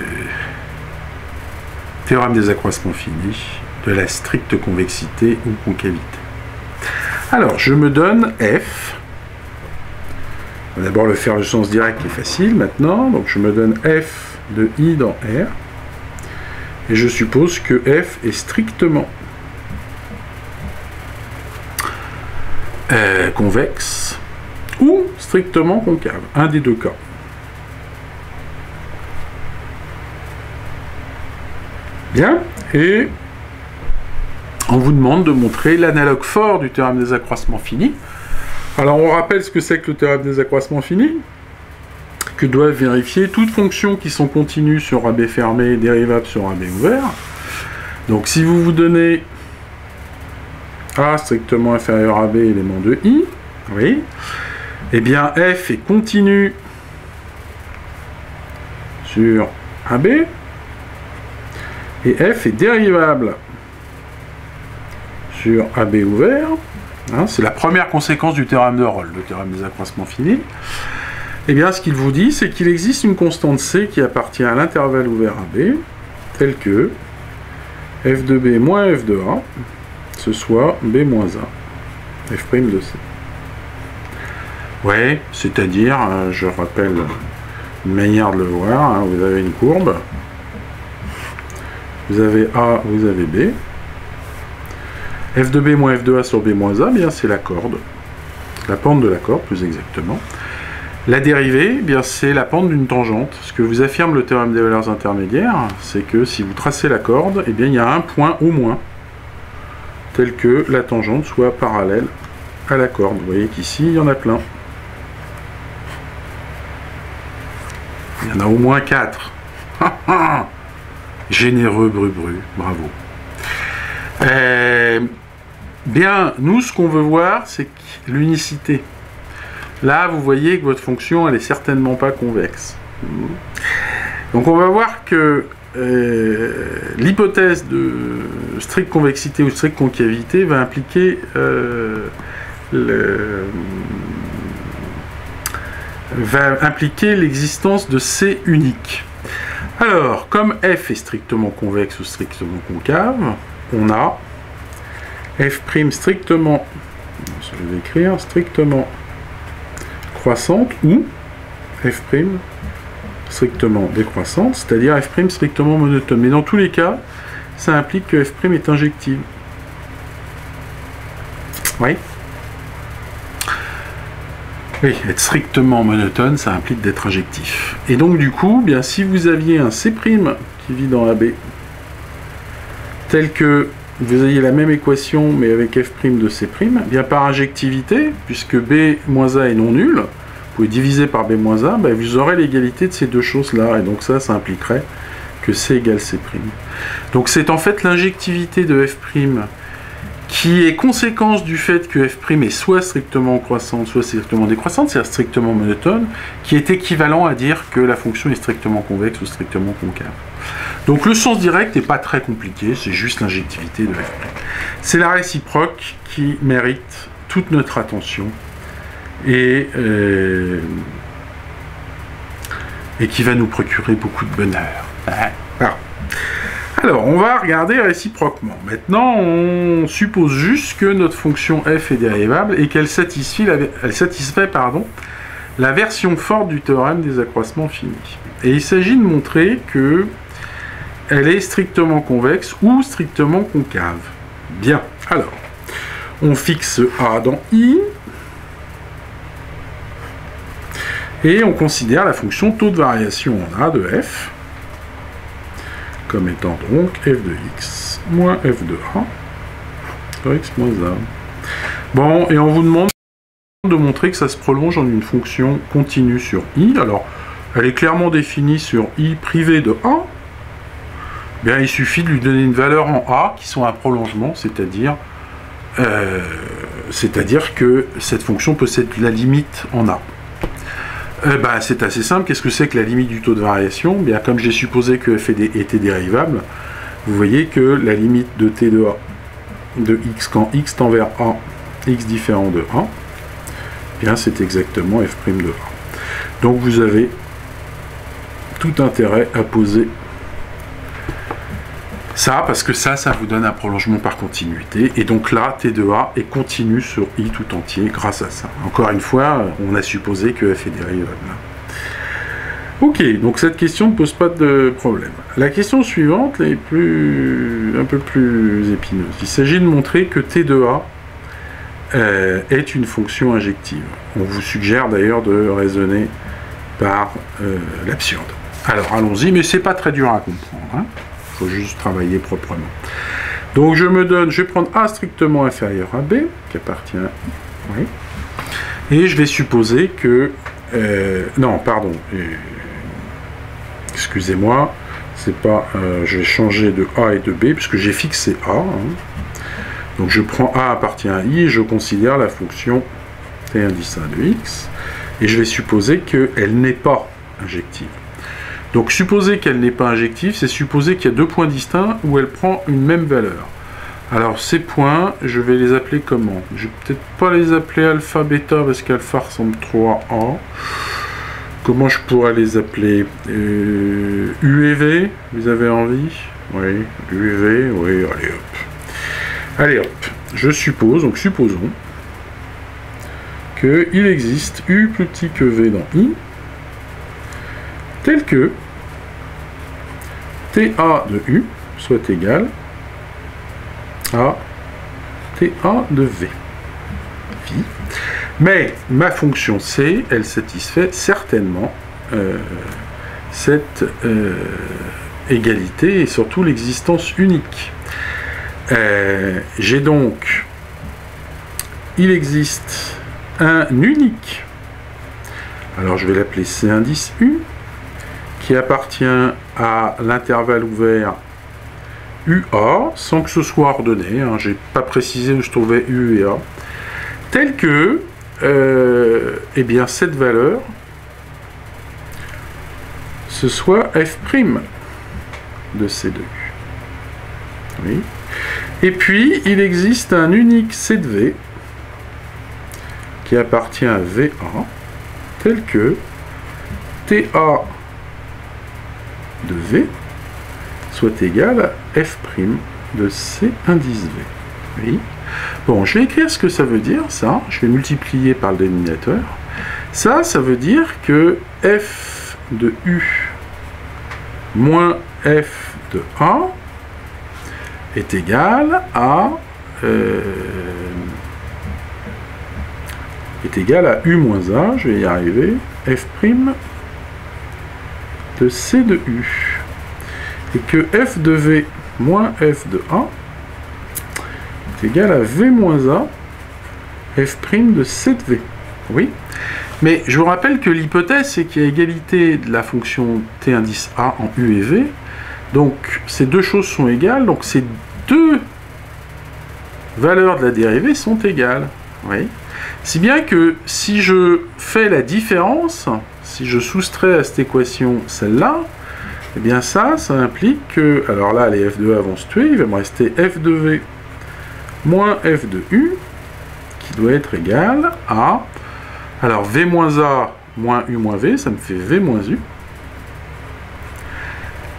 théorème des accroissements finis de la stricte convexité ou concavité. Alors, je me donne f. On va d'abord le faire le sens direct qui est facile maintenant. Donc, je me donne f de i dans R. Et je suppose que f est strictement convexe ou strictement concave. Un des deux cas. Bien. Et on vous demande de montrer l'analogue fort du théorème des accroissements finis. Alors on rappelle ce que c'est que le théorème des accroissements finis, que doivent vérifier toutes fonctions qui sont continues sur AB fermé et dérivables sur AB ouvert. Donc si vous vous donnez A strictement inférieur à B élément de I, oui, eh bien f est continu sur AB et f est dérivable sur AB ouvert. Hein, c'est la première conséquence du théorème de Rolle, le théorème des accroissements finis. Eh bien, ce qu'il vous dit, c'est qu'il existe une constante C qui appartient à l'intervalle ouvert AB, telle que f de B moins f de A, ce soit B moins A, f' de C. Ouais, c'est-à-dire, je rappelle une manière de le voir, hein, vous avez une courbe, vous avez A, vous avez B, f de B moins f de A sur B moins A, bien c'est la corde, la pente de la corde plus exactement. La dérivée, eh bien c'est la pente d'une tangente. Ce que vous affirme le théorème des valeurs intermédiaires, c'est que si vous tracez la corde, eh bien il y a un point au moins, tel que la tangente soit parallèle à la corde. Vous voyez qu'ici, il y en a plein. Il y en a au moins 4. Généreux Bru-Bru, bravo. Bien, nous, ce qu'on veut voir, c'est l'unicité. Là, vous voyez que votre fonction, elle est certainement pas convexe. Donc, on va voir que l'hypothèse de stricte convexité ou stricte concavité va impliquer l'existence de C unique. Alors, comme f est strictement convexe ou strictement concave, on a f' strictement, je vais écrire, strictement croissante ou f' strictement décroissante, c'est-à-dire f' strictement monotone. Mais dans tous les cas, ça implique que f' est injective. Oui. Oui, être strictement monotone, ça implique d'être injectif. Et donc du coup, bien si vous aviez un C' qui vit dans AB, tel que vous ayez la même équation mais avec f' de C', bien par injectivité, puisque B moins A est non nul, vous pouvez diviser par B moins A, ben vous aurez l'égalité de ces deux choses-là, et donc ça impliquerait que C égale C'. Donc c'est en fait l'injectivité de f' qui est conséquence du fait que f' est soit strictement croissante, soit strictement décroissante, c'est-à-dire strictement monotone, qui est équivalent à dire que la fonction est strictement convexe ou strictement concave. Donc le sens direct n'est pas très compliqué, c'est juste l'injectivité de f'. C'est la réciproque qui mérite toute notre attention et qui va nous procurer beaucoup de bonheur. Alors, on va regarder réciproquement. Maintenant, on suppose juste que notre fonction f est dérivable et qu'elle satisfait, la version forte du théorème des accroissements finis. Et il s'agit de montrer que elle est strictement convexe ou strictement concave. Bien, alors, on fixe A dans I et on considère la fonction taux de variation en A de f comme étant donc f de x moins f de a sur x moins a. Bon, et on vous demande de montrer que ça se prolonge en une fonction continue sur i. Alors, elle est clairement définie sur i privé de a. Bien, il suffit de lui donner une valeur en a qui sont un prolongement, c'est-à-dire que cette fonction possède la limite en a. C'est assez simple. Qu'est-ce que c'est que la limite du taux de variation? Bien, comme j'ai supposé que f était dérivable, vous voyez que la limite de t de a de x quand x tend vers a, x différent de a, bien c'est exactement f' de a. Donc vous avez tout intérêt à poser ça, parce que ça vous donne un prolongement par continuité, et donc là, t de a est continu sur i tout entier grâce à ça. Encore une fois, on a supposé que f est dérivable. Ok, donc cette question ne pose pas de problème. La question suivante est un peu plus épineuse. Il s'agit de montrer que T2A est une fonction injective. On vous suggère d'ailleurs de raisonner par l'absurde. Alors allons-y, mais c'est pas très dur à comprendre. Hein. Faut juste travailler proprement. Donc je vais prendre A strictement inférieur à B, qui appartient à I. Oui. Et je vais supposer que... non, pardon. Excusez-moi. C'est pas... je vais changer de A et de B, puisque j'ai fixé A. Hein. Donc je prends A appartient à I, et je considère la fonction T indice A de X. Et je vais supposer qu'elle n'est pas injective. Donc supposer qu'elle n'est pas injective, c'est supposer qu'il y a deux points distincts où elle prend une même valeur. Alors ces points, je vais les appeler comment? Je vais peut-être pas les appeler alpha, bêta, parce qu'alpha ressemble trop à A. Comment je pourrais les appeler? U et V, vous avez envie? Oui, U et V, oui, allez hop. Allez hop, je suppose, donc supposons qu'il existe U plus petit que V dans I, tel que TA de U soit égal à TA de V. Mais ma fonction C, elle satisfait certainement cette égalité et surtout l'existence unique. J'ai donc, il existe un unique, alors je vais l'appeler C indice U, qui appartient à l'intervalle ouvert UA, sans que ce soit ordonné, hein, j'ai pas précisé où je trouvais U et A, tel que, eh bien cette valeur, ce soit F' de C de U. Oui. Et puis, il existe un unique C de V, qui appartient à VA, tel que TA de V soit égal à F' de C indice V. Oui. Bon, je vais écrire ce que ça veut dire, ça. Je vais multiplier par le dénominateur. Ça veut dire que F de U moins F de A est égal à U moins A, je vais y arriver, F' de C de U. Et que F de V moins F de A est égal à V moins A, F' de C de V. Oui. Mais je vous rappelle que l'hypothèse, c'est qu'il y a égalité de la fonction T indice A en U et V. Donc, ces deux choses sont égales. Donc, ces deux valeurs de la dérivée sont égales. Oui. Si bien que si je fais la différence, si je soustrais à cette équation celle-là, eh bien ça implique que, alors là les f de A vont se tuer, il va me rester f de V moins f de U, qui doit être égal à, alors V moins A moins U moins V, ça me fait V moins U.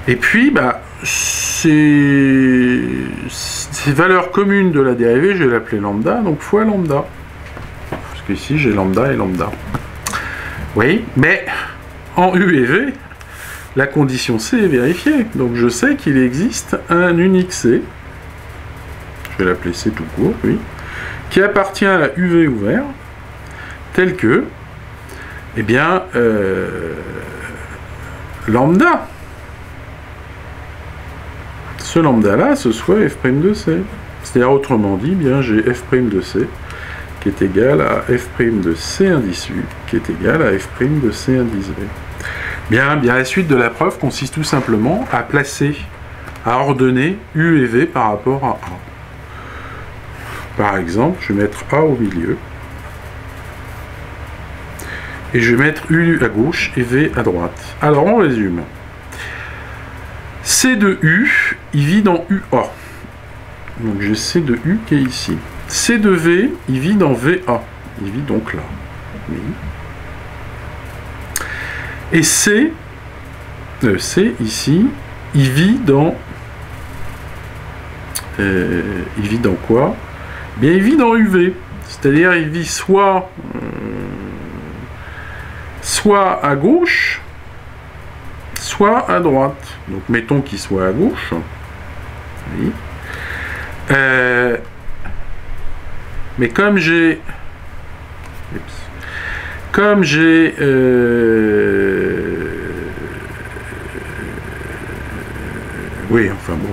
Et puis, bah, ces valeurs communes de la dérivée, je vais l'appeler lambda, donc fois lambda. Parce qu'ici, j'ai lambda et lambda. Oui, mais en U et V, la condition C est vérifiée. Donc je sais qu'il existe un unique C, je vais l'appeler C tout court, oui, qui appartient à la UV ouvert, tel que, eh bien, lambda. Ce lambda-là, ce soit f' de C. C'est-à-dire, autrement dit, bien, j'ai f' de C qui est égal à f' de C indice U, qui est égal à f' de C indice V. Bien, la suite de la preuve consiste tout simplement à placer, à ordonner U et V par rapport à A. Par exemple, je vais mettre A au milieu, et je vais mettre U à gauche et V à droite. Alors, on résume. C de U, il vit dans UA. Donc j'ai C de U qui est ici. C de V, il vit dans VA. Il vit donc là. Oui. Et C ici, il vit dans... quoi? Bien, il vit dans UV. C'est-à-dire, il vit soit à gauche, soit à droite. Donc mettons qu'il soit à gauche. Oui. Mais comme j'ai... oui, enfin bon...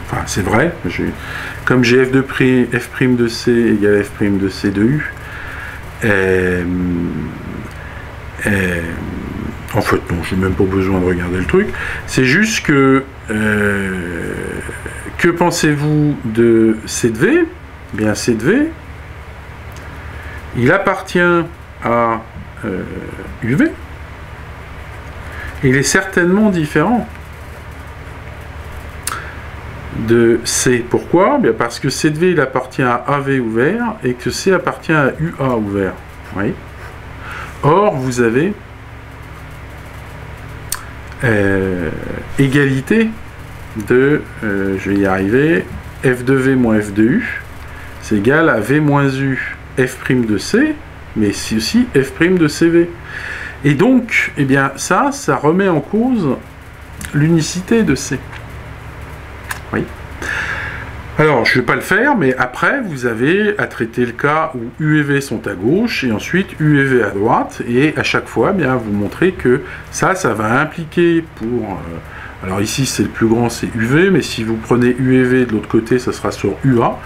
Enfin, c'est vrai. Comme j'ai f de C égale f' de C de U... en fait, non, je n'ai même pas besoin de regarder le truc. C'est juste que pensez-vous de C de V? Eh bien, C de V, il appartient à UV. Il est certainement différent de C. Pourquoi? Bien parce que C de V, il appartient à AV ouvert et que C appartient à UA ouvert. Oui. Or, vous avez égalité de, je vais y arriver, f de V moins f de U, c'est égal à V moins U f' de C, mais c'est aussi f' de CV. Et donc, eh bien, ça remet en cause l'unicité de C. Oui. Alors, je ne vais pas le faire, mais après, vous avez à traiter le cas où U et V sont à gauche, et ensuite U et V à droite, et à chaque fois, eh bien, vous montrez que ça va impliquer pour... alors ici, c'est le plus grand, c'est UV, mais si vous prenez U et V de l'autre côté, ça sera sur UA,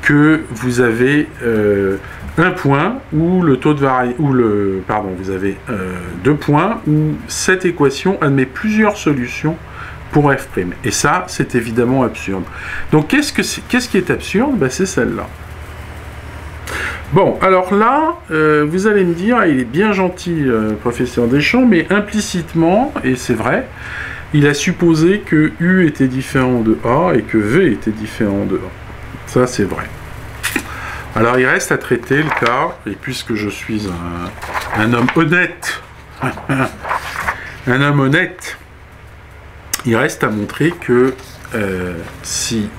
que vous avez un point où le taux de variation... vous avez 2 points où cette équation admet plusieurs solutions pour f'. Et ça, c'est évidemment absurde. Donc, qu'est-ce qui est absurde? Ben, c'est celle-là. Bon, alors là, vous allez me dire, il est bien gentil, professeur Deschamps, mais implicitement, et c'est vrai, il a supposé que U était différent de A et que V était différent de A. Ça, c'est vrai. Alors, il reste à traiter le cas, et puisque je suis un homme honnête, un homme honnête, il reste à montrer que si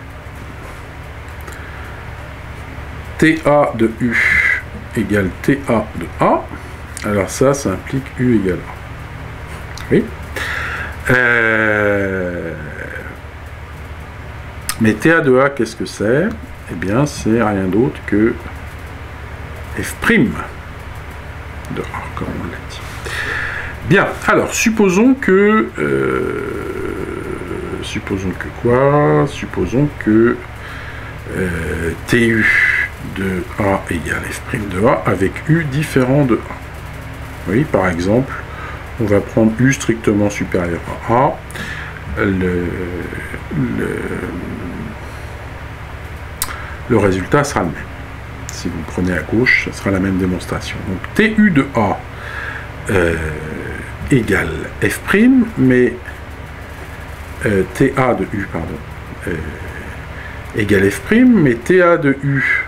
TA de U égale TA de A, alors ça implique U égale A. Oui. Mais TA de A, qu'est-ce que c'est? Eh bien, c'est rien d'autre que F' de A, comme on l'a dit. Bien, alors, supposons que quoi? Supposons que TU de A égale F' de A avec U différent de A. Oui, par exemple, on va prendre U strictement supérieur à A. Le résultat sera le même. Si vous le prenez à gauche, ça sera la même démonstration. Donc TU de A égale F', mais TA de U, pardon, égale F', mais TA de U,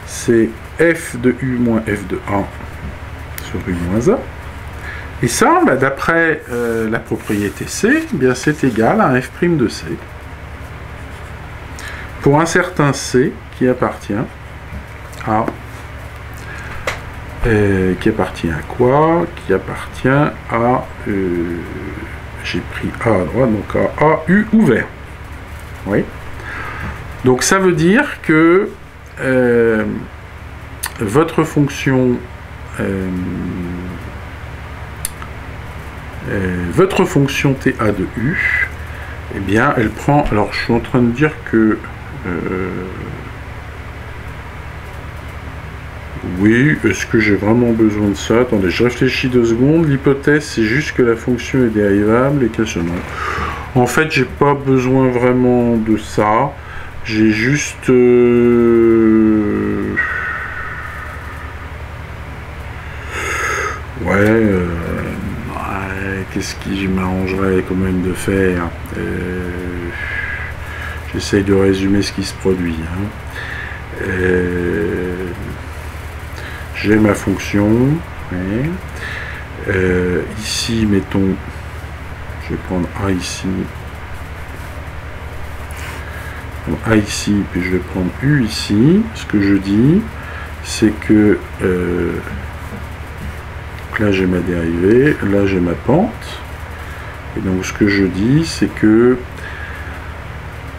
c'est F de U moins F de A sur U moins A. Et ça, bah, d'après la propriété C, eh bien c'est égal à un F' de C. Pour un certain C qui appartient à... qui appartient à quoi? Qui appartient à... j'ai pris A à droite, donc à AU ouvert. Oui. Donc ça veut dire que votre fonction... TA de U, eh bien, elle prend... Alors, je suis en train de dire que... oui, est-ce que j'ai vraiment besoin de ça? Attendez, je réfléchis 2 secondes. L'hypothèse, c'est juste que la fonction est dérivable et qu'elle se nomme. En fait, j'ai pas besoin vraiment de ça. J'ai juste... qu'est-ce qui m'arrangerait quand même de faire? J'essaye de résumer ce qui se produit. Hein. J'ai ma fonction. Ouais. Ici, mettons, je vais prendre A ici. A ici, puis je vais prendre U ici. Ce que je dis, c'est que là j'ai ma dérivée, là j'ai ma pente. Et donc ce que je dis, c'est que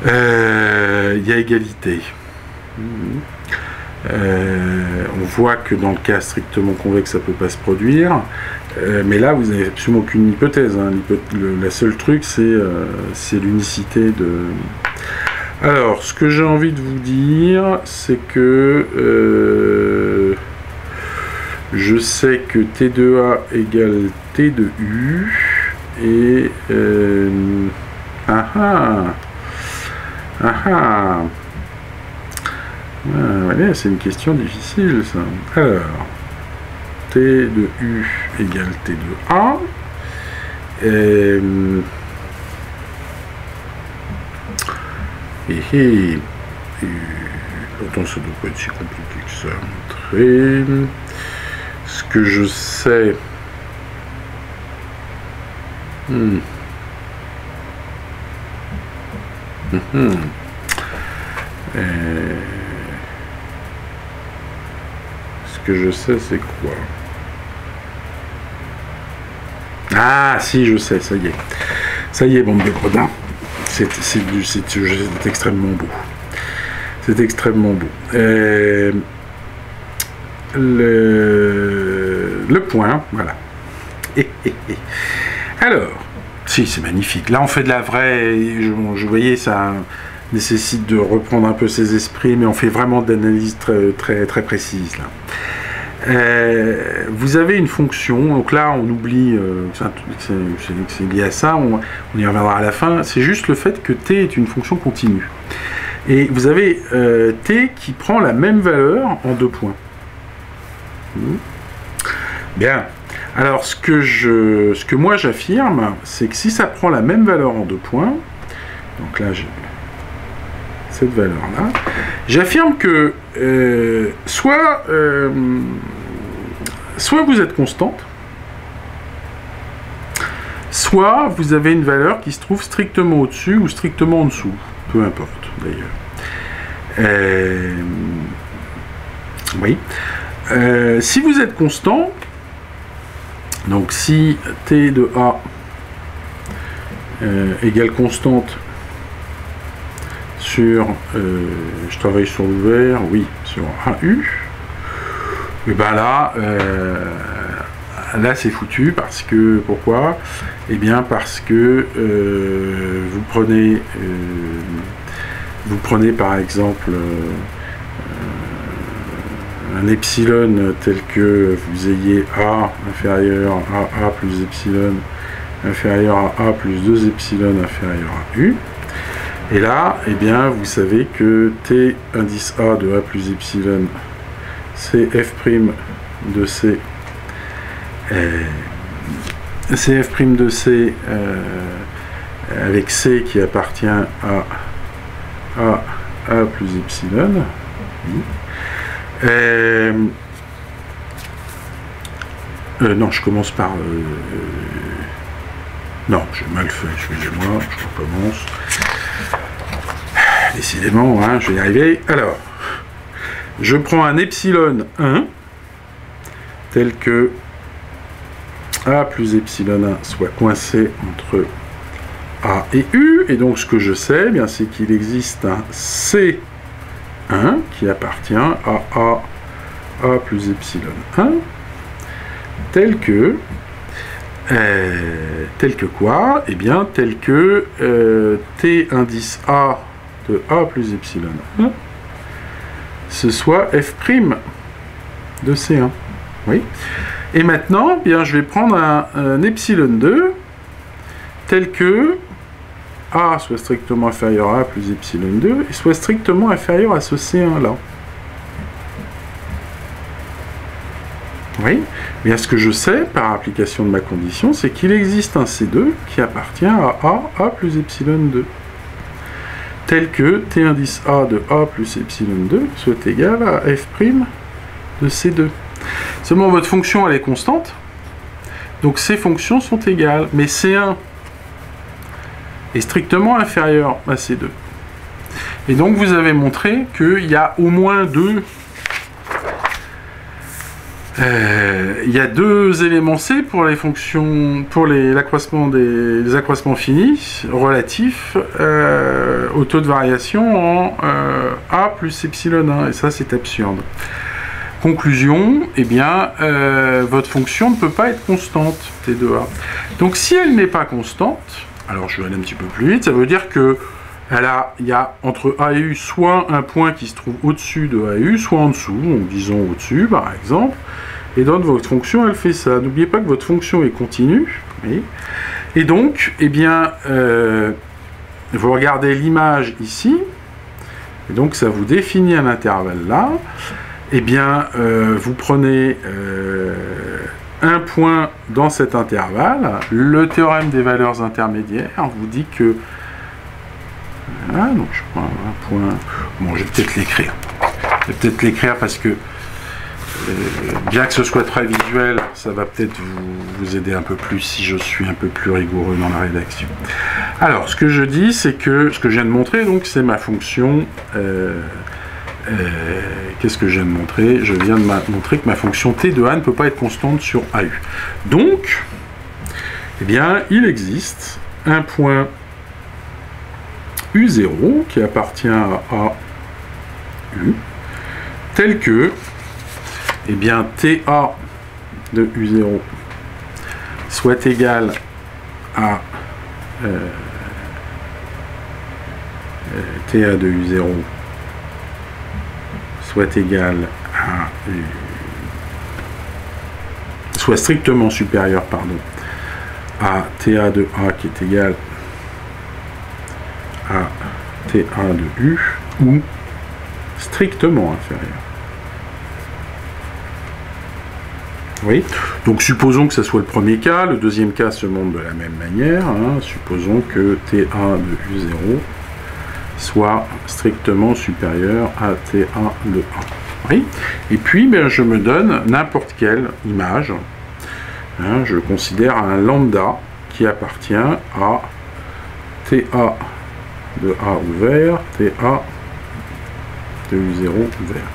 il y a égalité. On voit que dans le cas strictement convexe, ça ne peut pas se produire. Mais là, vous n'avez absolument aucune hypothèse. Hein. La seule truc, c'est l'unicité de... Alors, ce que j'ai envie de vous dire, c'est que je sais que T2A égale T2U et... voilà, c'est une question difficile, ça. Alors, T de U égale T de A. Pourtant, ça ne doit pas être si compliqué que ça. Ce que je sais... Ce que je sais, c'est quoi? Ah, si, je sais, ça y est. Ça y est, bande de gredins. C'est extrêmement beau. C'est extrêmement beau. Le point, voilà. Alors, si, c'est magnifique. Là, on fait de la vraie... Je voyais, ça nécessite de reprendre un peu ses esprits, mais on fait vraiment de l'analyse très précise, là. Vous avez une fonction, donc là on oublie, c'est lié à ça, on y reviendra à la fin, c'est juste le fait que t est une fonction continue. Et vous avez t qui prend la même valeur en 2 points. Bien. Alors ce que moi j'affirme, c'est que si ça prend la même valeur en 2 points, donc là j'ai cette valeur-là, j'affirme que soit vous êtes constante, soit vous avez une valeur qui se trouve strictement au-dessus ou strictement en dessous, peu importe d'ailleurs. Oui. Si vous êtes constant, donc si t de A égale constante sur, je travaille sur l'ouvert, oui, sur AU, et ben là, là c'est foutu parce que, pourquoi? Eh bien parce que vous prenez par exemple un epsilon tel que vous ayez A inférieur à A plus epsilon inférieur à A plus 2 epsilon inférieur à U. Et là, eh bien, vous savez que T indice A de A plus epsilon, c'est F' de C. C'est F' de C avec C qui appartient à A plus epsilon. Non, je commence par... non, j'ai mal fait, excusez-moi, je recommence. Décidément, hein, je vais y arriver. Alors, je prends un epsilon 1, tel que A plus epsilon 1 soit coincé entre A et U, et donc ce que je sais, eh bien, c'est qu'il existe un C1 qui appartient à A plus epsilon 1, tel que quoi? Eh bien, tel que T indice A de A plus epsilon 1, ce soit F' de C1. Oui. Et maintenant, bien, je vais prendre un epsilon 2 tel que A soit strictement inférieur à A plus epsilon 2 et soit strictement inférieur à ce C1 là. Oui. Bien, ce que je sais, par application de ma condition, c'est qu'il existe un C2 qui appartient à A plus epsilon 2. Tel que T indice A de A plus epsilon 2 soit égal à F' de C2. Seulement, votre fonction, elle est constante. Donc, ces fonctions sont égales. Mais C1 est strictement inférieur à C2. Et donc, vous avez montré qu'il y a au moins deux Il y a deux éléments C pour les fonctions, pour l'accroissement des accroissements finis relatifs au taux de variation en A plus epsilon 1, et ça c'est absurde. Conclusion, eh bien, votre fonction ne peut pas être constante, T2A. Donc si elle n'est pas constante, alors je vais aller un petit peu plus vite, ça veut dire que il y a entre A et U soit un point qui se trouve au-dessus de A et U, soit en dessous, donc disons au-dessus par exemple, et donc votre fonction elle fait ça. N'oubliez pas que votre fonction est continue, oui. Et donc, eh bien, vous regardez l'image ici, et donc ça vous définit un intervalle là. Eh bien, vous prenez un point dans cet intervalle. Le théorème des valeurs intermédiaires vous dit que... Voilà, donc je prends un point... Bon, je vais peut-être l'écrire. Je vais peut-être l'écrire parce que, bien que ce soit très visuel, ça va peut-être vous aider un peu plus si je suis un peu plus rigoureux dans la rédaction. Alors, ce que je dis, c'est que... Ce que je viens de montrer, donc, c'est ma fonction... qu'est-ce que je viens de montrer? Je viens de montrer que ma fonction T de A ne peut pas être constante sur AU. Donc, eh bien, il existe un point U0 qui appartient à AU, tel que, eh bien, TA de U0 soit égal à TA de U0 soit égal à soit strictement supérieur, pardon, à TA de A qui est égal à TA de U, ou strictement inférieur. Oui, donc supposons que ce soit le premier cas, le deuxième cas se montre de la même manière, hein. Supposons que TA de U0 soit strictement supérieur à TA de A. Oui. Et puis, ben, je me donne n'importe quelle image. Hein, je considère un lambda qui appartient à TA de A ouvert, TA de U0 ouvert.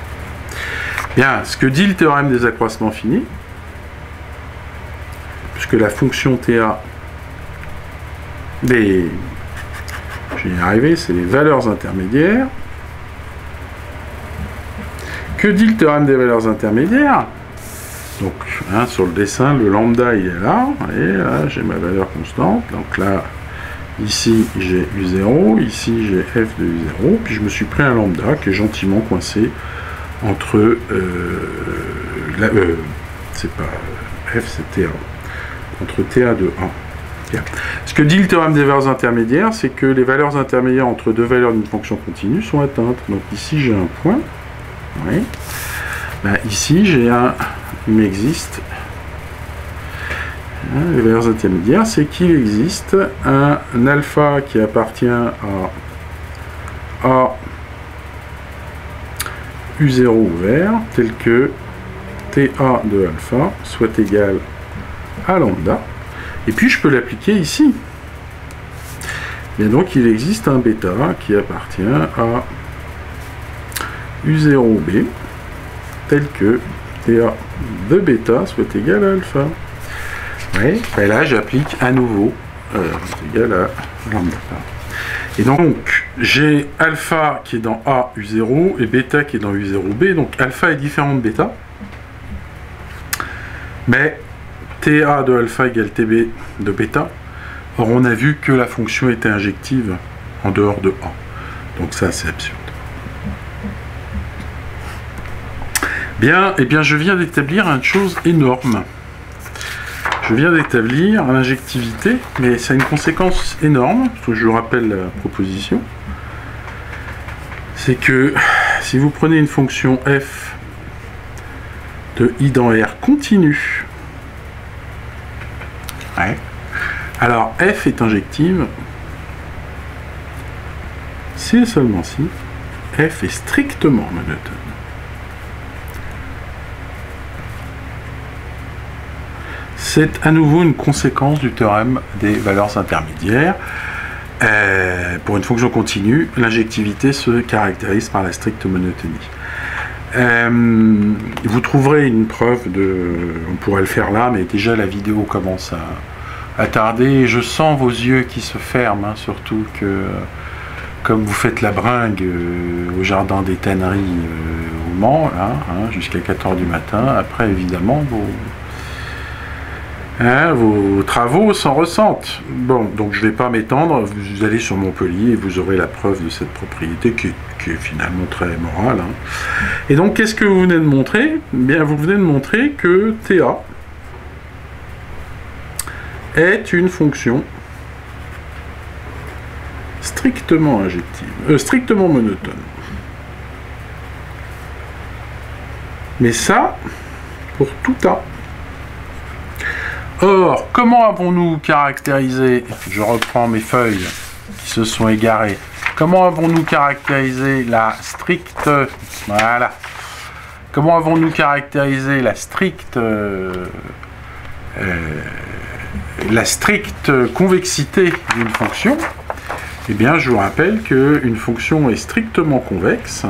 Bien, ce que dit le théorème des accroissements finis, puisque la fonction TA des... Je vais y arriver, c'est les valeurs intermédiaires. Que dit le théorème des valeurs intermédiaires? Donc, hein, sur le dessin, le lambda, il est là. Et là, j'ai ma valeur constante. Donc là, ici, j'ai U0. Ici, j'ai F de U0. Puis je me suis pris un lambda qui est gentiment coincé entre... c'est pas F, c'est TA. Entre TA de A. Ce que dit le théorème des valeurs intermédiaires, c'est que les valeurs intermédiaires entre deux valeurs d'une fonction continue sont atteintes. Donc ici j'ai un point. Oui. Ben, ici j'ai un... Il m'existe... Les valeurs intermédiaires, c'est qu'il existe un alpha qui appartient à U0 ouvert, tel que TA de alpha soit égal à lambda. Et puis je peux l'appliquer ici. Et donc il existe un bêta qui appartient à U0B, tel que TA de bêta soit égal à alpha. Oui, et là j'applique à nouveau égal à lambda. Et donc j'ai alpha qui est dans A U0 et bêta qui est dans U0B. Donc alpha est différent de bêta. Mais TA de alpha égale TB de bêta. Or, on a vu que la fonction était injective en dehors de A. Donc ça, c'est absurde. Bien, eh bien, je viens d'établir une chose énorme. Je viens d'établir l'injectivité, mais ça a une conséquence énorme, parce que je vous rappelle la proposition. C'est que si vous prenez une fonction f de I dans R continue, ouais. Alors f est injective si et seulement si f est strictement monotone. C'est à nouveau une conséquence du théorème des valeurs intermédiaires. Pour une fonction continue, l'injectivité se caractérise par la stricte monotonie. Vous trouverez une preuve on pourrait le faire là, mais déjà la vidéo commence à tarder. Je sens vos yeux qui se ferment, hein, surtout que comme vous faites la bringue au jardin des tanneries au Mans, là, hein, jusqu'à 4 h du matin. Après, évidemment, vos travaux s'en ressentent. Bon, donc je ne vais pas m'étendre. Vous allez sur Montpellier et vous aurez la preuve de cette propriété qui est finalement très morale. Hein. Et donc, qu'est-ce que vous venez de montrer? Bien, vous venez de montrer que TA est une fonction strictement injective, strictement monotone. Mais ça, pour tout A. Or, comment avons-nous caractérisé, je reprends mes feuilles qui se sont égarées, comment avons-nous caractérisé la stricte, voilà, comment avons-nous caractérisé la stricte convexité d'une fonction? Eh bien, je vous rappelle qu'une fonction est strictement convexe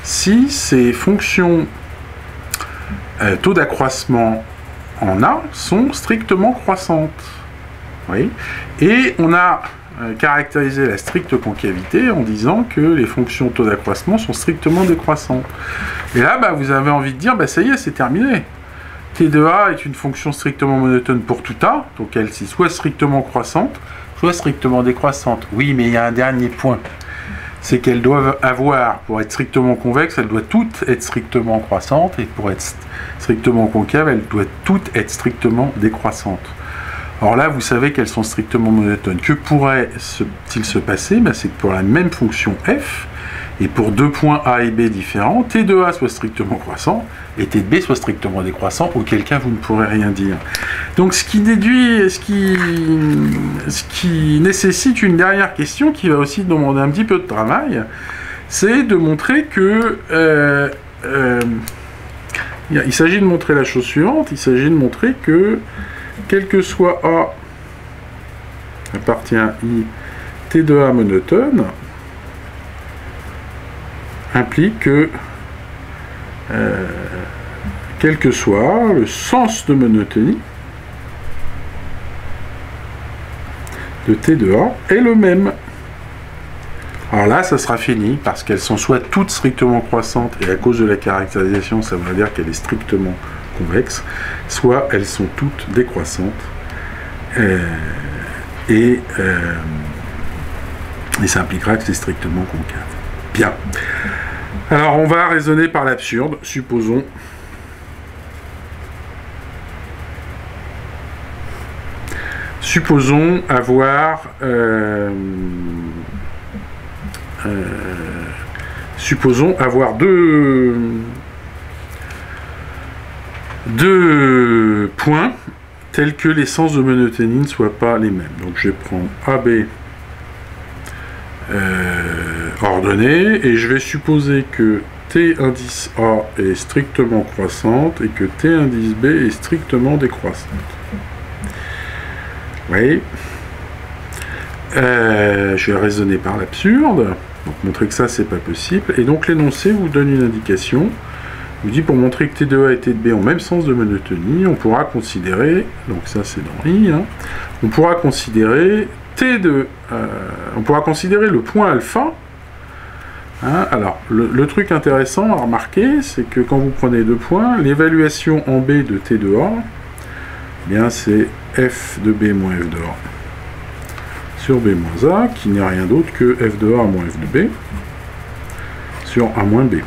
si ses fonctions taux d'accroissement en A sont strictement croissantes. Oui. Et on a caractérisé la stricte concavité en disant que les fonctions taux d'accroissement sont strictement décroissantes. Et là, vous avez envie de dire, ça y est, c'est terminé. T de A est une fonction strictement monotone pour tout A, donc elle est soit strictement croissante, soit strictement décroissante. Oui, mais il y a un dernier point. C'est qu'elles doivent avoir, pour être strictement convexe, elles doivent toutes être strictement croissantes, et pour être strictement concave, elles doivent toutes être strictement décroissantes. Or là, vous savez qu'elles sont strictement monotones. Que pourrait-il se passer? C'est que pour la même fonction f, et pour deux points A et B différents, T de A soit strictement croissant, et T de B soit strictement décroissant, auquel cas vous ne pourrez rien dire. Donc ce qui nécessite une dernière question qui va aussi demander un petit peu de travail, c'est de montrer que il s'agit de montrer la chose suivante, il s'agit de montrer que quel que soit A appartient à I, T de A monotone implique que quel que soit le sens de monotonie de T de A est le même. Alors là, ça sera fini, parce qu'elles sont soit toutes strictement croissantes, et à cause de la caractérisation, ça veut dire qu'elle est strictement convexe, soit elles sont toutes décroissantes, et ça impliquera que c'est strictement concave. Bien. Alors, on va raisonner par l'absurde. Supposons avoir deux points tels que les sens de monotonie ne soient pas les mêmes. Donc, je vais prendre AB ordonnée, et je vais supposer que T indice A est strictement croissante et que T indice B est strictement décroissante. Oui. Je vais raisonner par l'absurde, donc montrer que ça c'est pas possible, et donc l'énoncé vous donne une indication, vous dit pour montrer que T de A et T de B ont même sens de monotonie, on pourra considérer, donc ça c'est dans I, hein, on pourra considérer on pourra considérer le point alpha. Hein, alors, le truc intéressant à remarquer, c'est que quand vous prenez deux points, l'évaluation en B de T de A, eh bien c'est F de B moins F de A sur B moins A, qui n'est rien d'autre que F de A moins F de B sur A moins B. Ouais,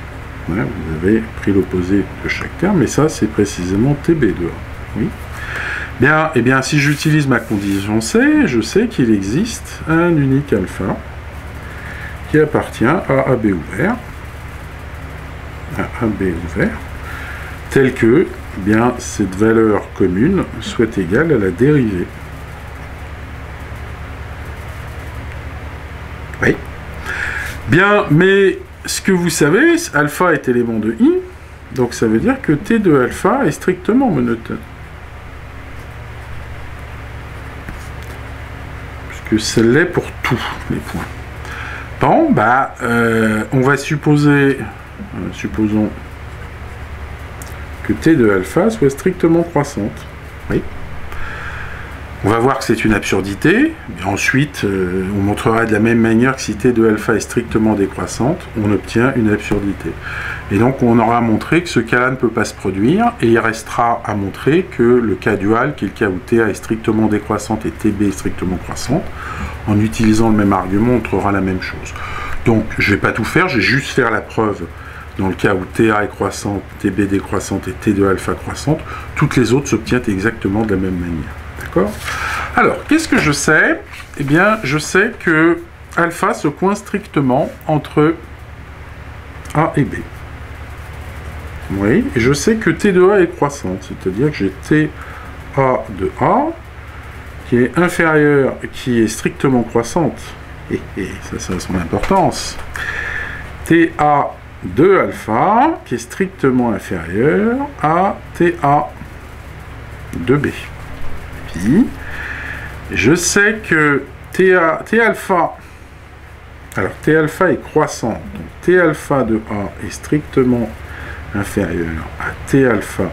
vous avez pris l'opposé de chaque terme, mais ça c'est précisément TB de A. Oui. Bien, eh bien, si j'utilise ma condition C, je sais qu'il existe un unique alpha qui appartient à AB ouvert, tel que eh bien, cette valeur commune soit égale à la dérivée. Oui. Bien, mais ce que vous savez, alpha est élément de I, donc ça veut dire que T de alpha est strictement monotone. Que ça l'est pour tous les points. Bon, on va supposer, supposons que T de alpha soit strictement croissante. Oui. On va voir que c'est une absurdité, et ensuite on montrera de la même manière que si T de alpha est strictement décroissante, on obtient une absurdité. Et donc on aura montré que ce cas-là ne peut pas se produire, et il restera à montrer que le cas dual, qui est le cas où TA est strictement décroissante et TB est strictement croissante, en utilisant le même argument, on montrera la même chose. Donc je ne vais pas tout faire, je vais juste faire la preuve dans le cas où TA est croissante, TB décroissante et T de alpha croissante. Toutes les autres s'obtiennent exactement de la même manière. D'accord ? Alors, qu'est-ce que je sais ? Eh bien, je sais que alpha se coince strictement entre A et B. Oui, et je sais que T de A est croissante, c'est-à-dire que j'ai TA de A qui est inférieure, qui est strictement croissante, et ça a son importance, TA de alpha qui est strictement inférieur à TA de B. Puis, je sais que T alpha, alors T alpha est croissant, donc T alpha de A est strictement inférieur à T alpha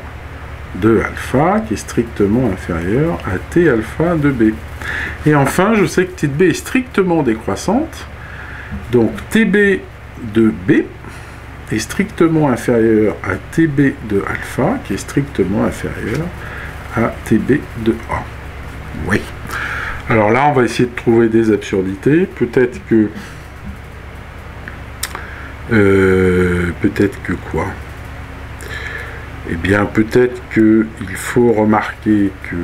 de alpha qui est strictement inférieur à T alpha de B. Et enfin, je sais que T de B est strictement décroissante, donc TB de B est strictement inférieur à TB de alpha qui est strictement inférieur à TB de A. Oui. Alors là, on va essayer de trouver des absurdités. Peut-être que quoi? Eh bien, peut-être qu'il faut remarquer que...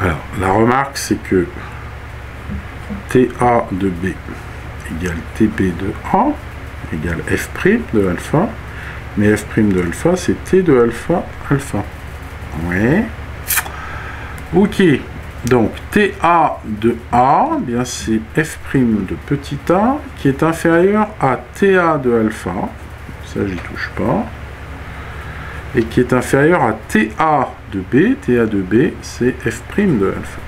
Alors, la remarque, c'est que TA de B égale TB de A égale F' de alpha. Mais F' de alpha, c'est T de alpha, alpha. Ouais. Ok. Donc, TA de A, eh bien c'est F' de petit a, qui est inférieur à TA de alpha. Ça, j'y touche pas. Et qui est inférieur à TA de B. TA de B, c'est F' de alpha.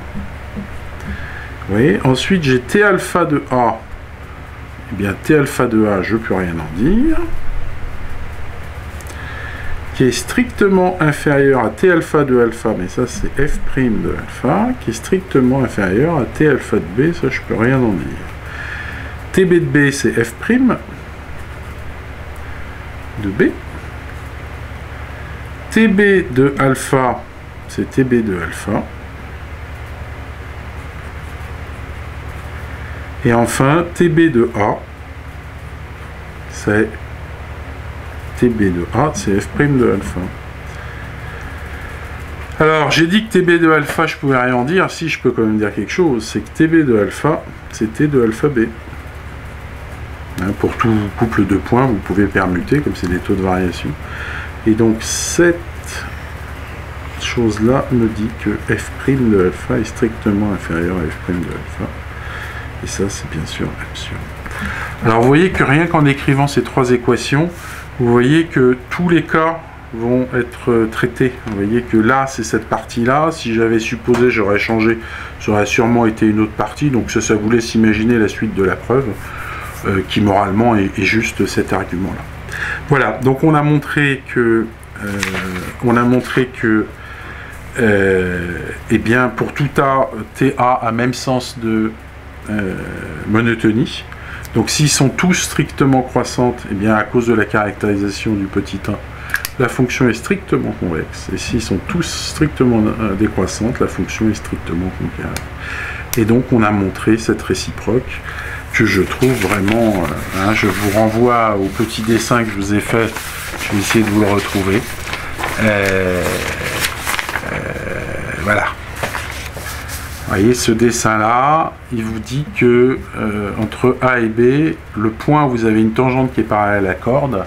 Vous voyez. Ensuite, j'ai T alpha de A. Eh bien, T alpha de A, je ne peux rien en dire. Qui est strictement inférieur à T alpha de alpha, mais ça c'est F' de alpha, qui est strictement inférieur à T alpha de B, ça je peux rien en dire. TB de B c'est F' de B. TB de alpha, c'est TB de alpha. Et enfin, TB de A, c'est TB de A, c'est F' de alpha. Alors, j'ai dit que TB de alpha, je pouvais rien en dire. Si, je peux quand même dire quelque chose. C'est que TB de alpha, c'est T de alpha B. Hein, pour tout couple de points, vous pouvez permuter, comme c'est des taux de variation. Et donc, cette chose-là me dit que F' de alpha est strictement inférieur à F' de alpha. Et ça, c'est bien sûr absurde. Alors, vous voyez que rien qu'en écrivant ces trois équations, vous voyez que tous les cas vont être traités. Vous voyez que là, c'est cette partie-là. Si j'avais supposé, j'aurais changé, ça aurait sûrement été une autre partie. Donc ça vous laisse imaginer la suite de la preuve, qui moralement est juste cet argument-là. Voilà, donc on a montré que, eh bien, pour tout A, TA a même sens de monotonie. Donc s'ils sont tous strictement croissantes, eh bien à cause de la caractérisation du petit 1, la fonction est strictement convexe. Et s'ils sont tous strictement décroissantes, la fonction est strictement concave. Et donc on a montré cette réciproque que je trouve vraiment... hein, je vous renvoie au petit dessin que je vous ai fait. Je vais essayer de vous le retrouver. Voilà. Vous voyez, ce dessin-là, il vous dit que entre A et B, le point où vous avez une tangente qui est parallèle à la corde,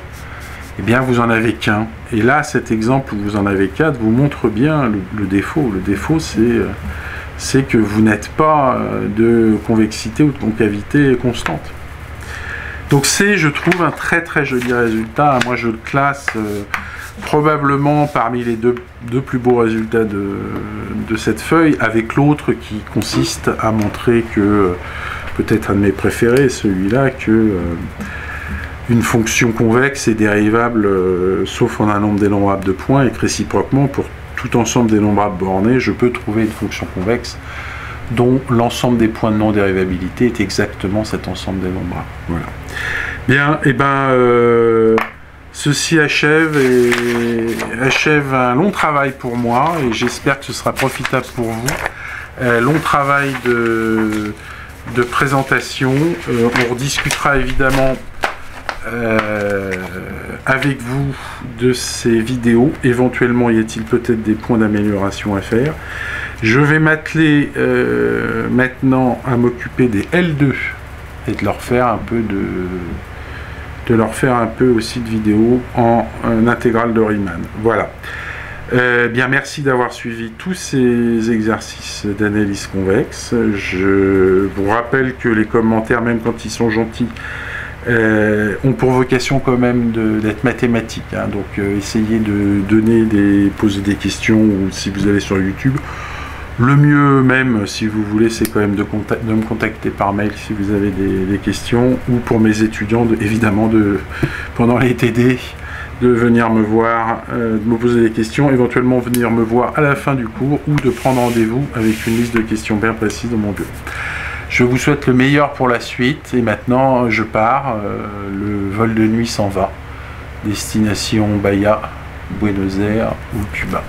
eh bien, vous en avez qu'un. Et là, cet exemple où vous en avez 4 vous montre bien le défaut. Le défaut, c'est que vous n'êtes pas de convexité ou de concavité constante. Donc c'est, je trouve, un très très joli résultat. Moi, je le classe probablement parmi les deux plus beaux résultats de cette feuille, avec l'autre qui consiste à montrer que, peut-être un de mes préférés, celui-là, que une fonction convexe est dérivable sauf en un nombre dénombrable de points, et que réciproquement, pour tout ensemble dénombrable borné, je peux trouver une fonction convexe dont l'ensemble des points de non-dérivabilité est exactement cet ensemble dénombrable. Voilà. Bien, et ceci achève un long travail pour moi, et j'espère que ce sera profitable pour vous. Long travail de présentation. On rediscutera évidemment avec vous de ces vidéos. Éventuellement, y a-t-il peut-être des points d'amélioration à faire. Je vais m'atteler maintenant à m'occuper des L2 et de leur faire un peu aussi de vidéos en intégrale de Riemann. Voilà. Bien, merci d'avoir suivi tous ces exercices d'analyse convexe. Je vous rappelle que les commentaires, même quand ils sont gentils, ont pour vocation quand même d'être mathématiques. Hein. Donc essayez de poser des questions, ou si vous allez sur YouTube, le mieux même, si vous voulez, c'est quand même de me contacter par mail si vous avez des questions, ou pour mes étudiants, évidemment, pendant les TD, de venir me voir, de me poser des questions, éventuellement venir me voir à la fin du cours, ou de prendre rendez-vous avec une liste de questions bien précise dans mon bureau. Je vous souhaite le meilleur pour la suite, et maintenant je pars, le vol de nuit s'en va, destination Bahia, Buenos Aires ou Cuba.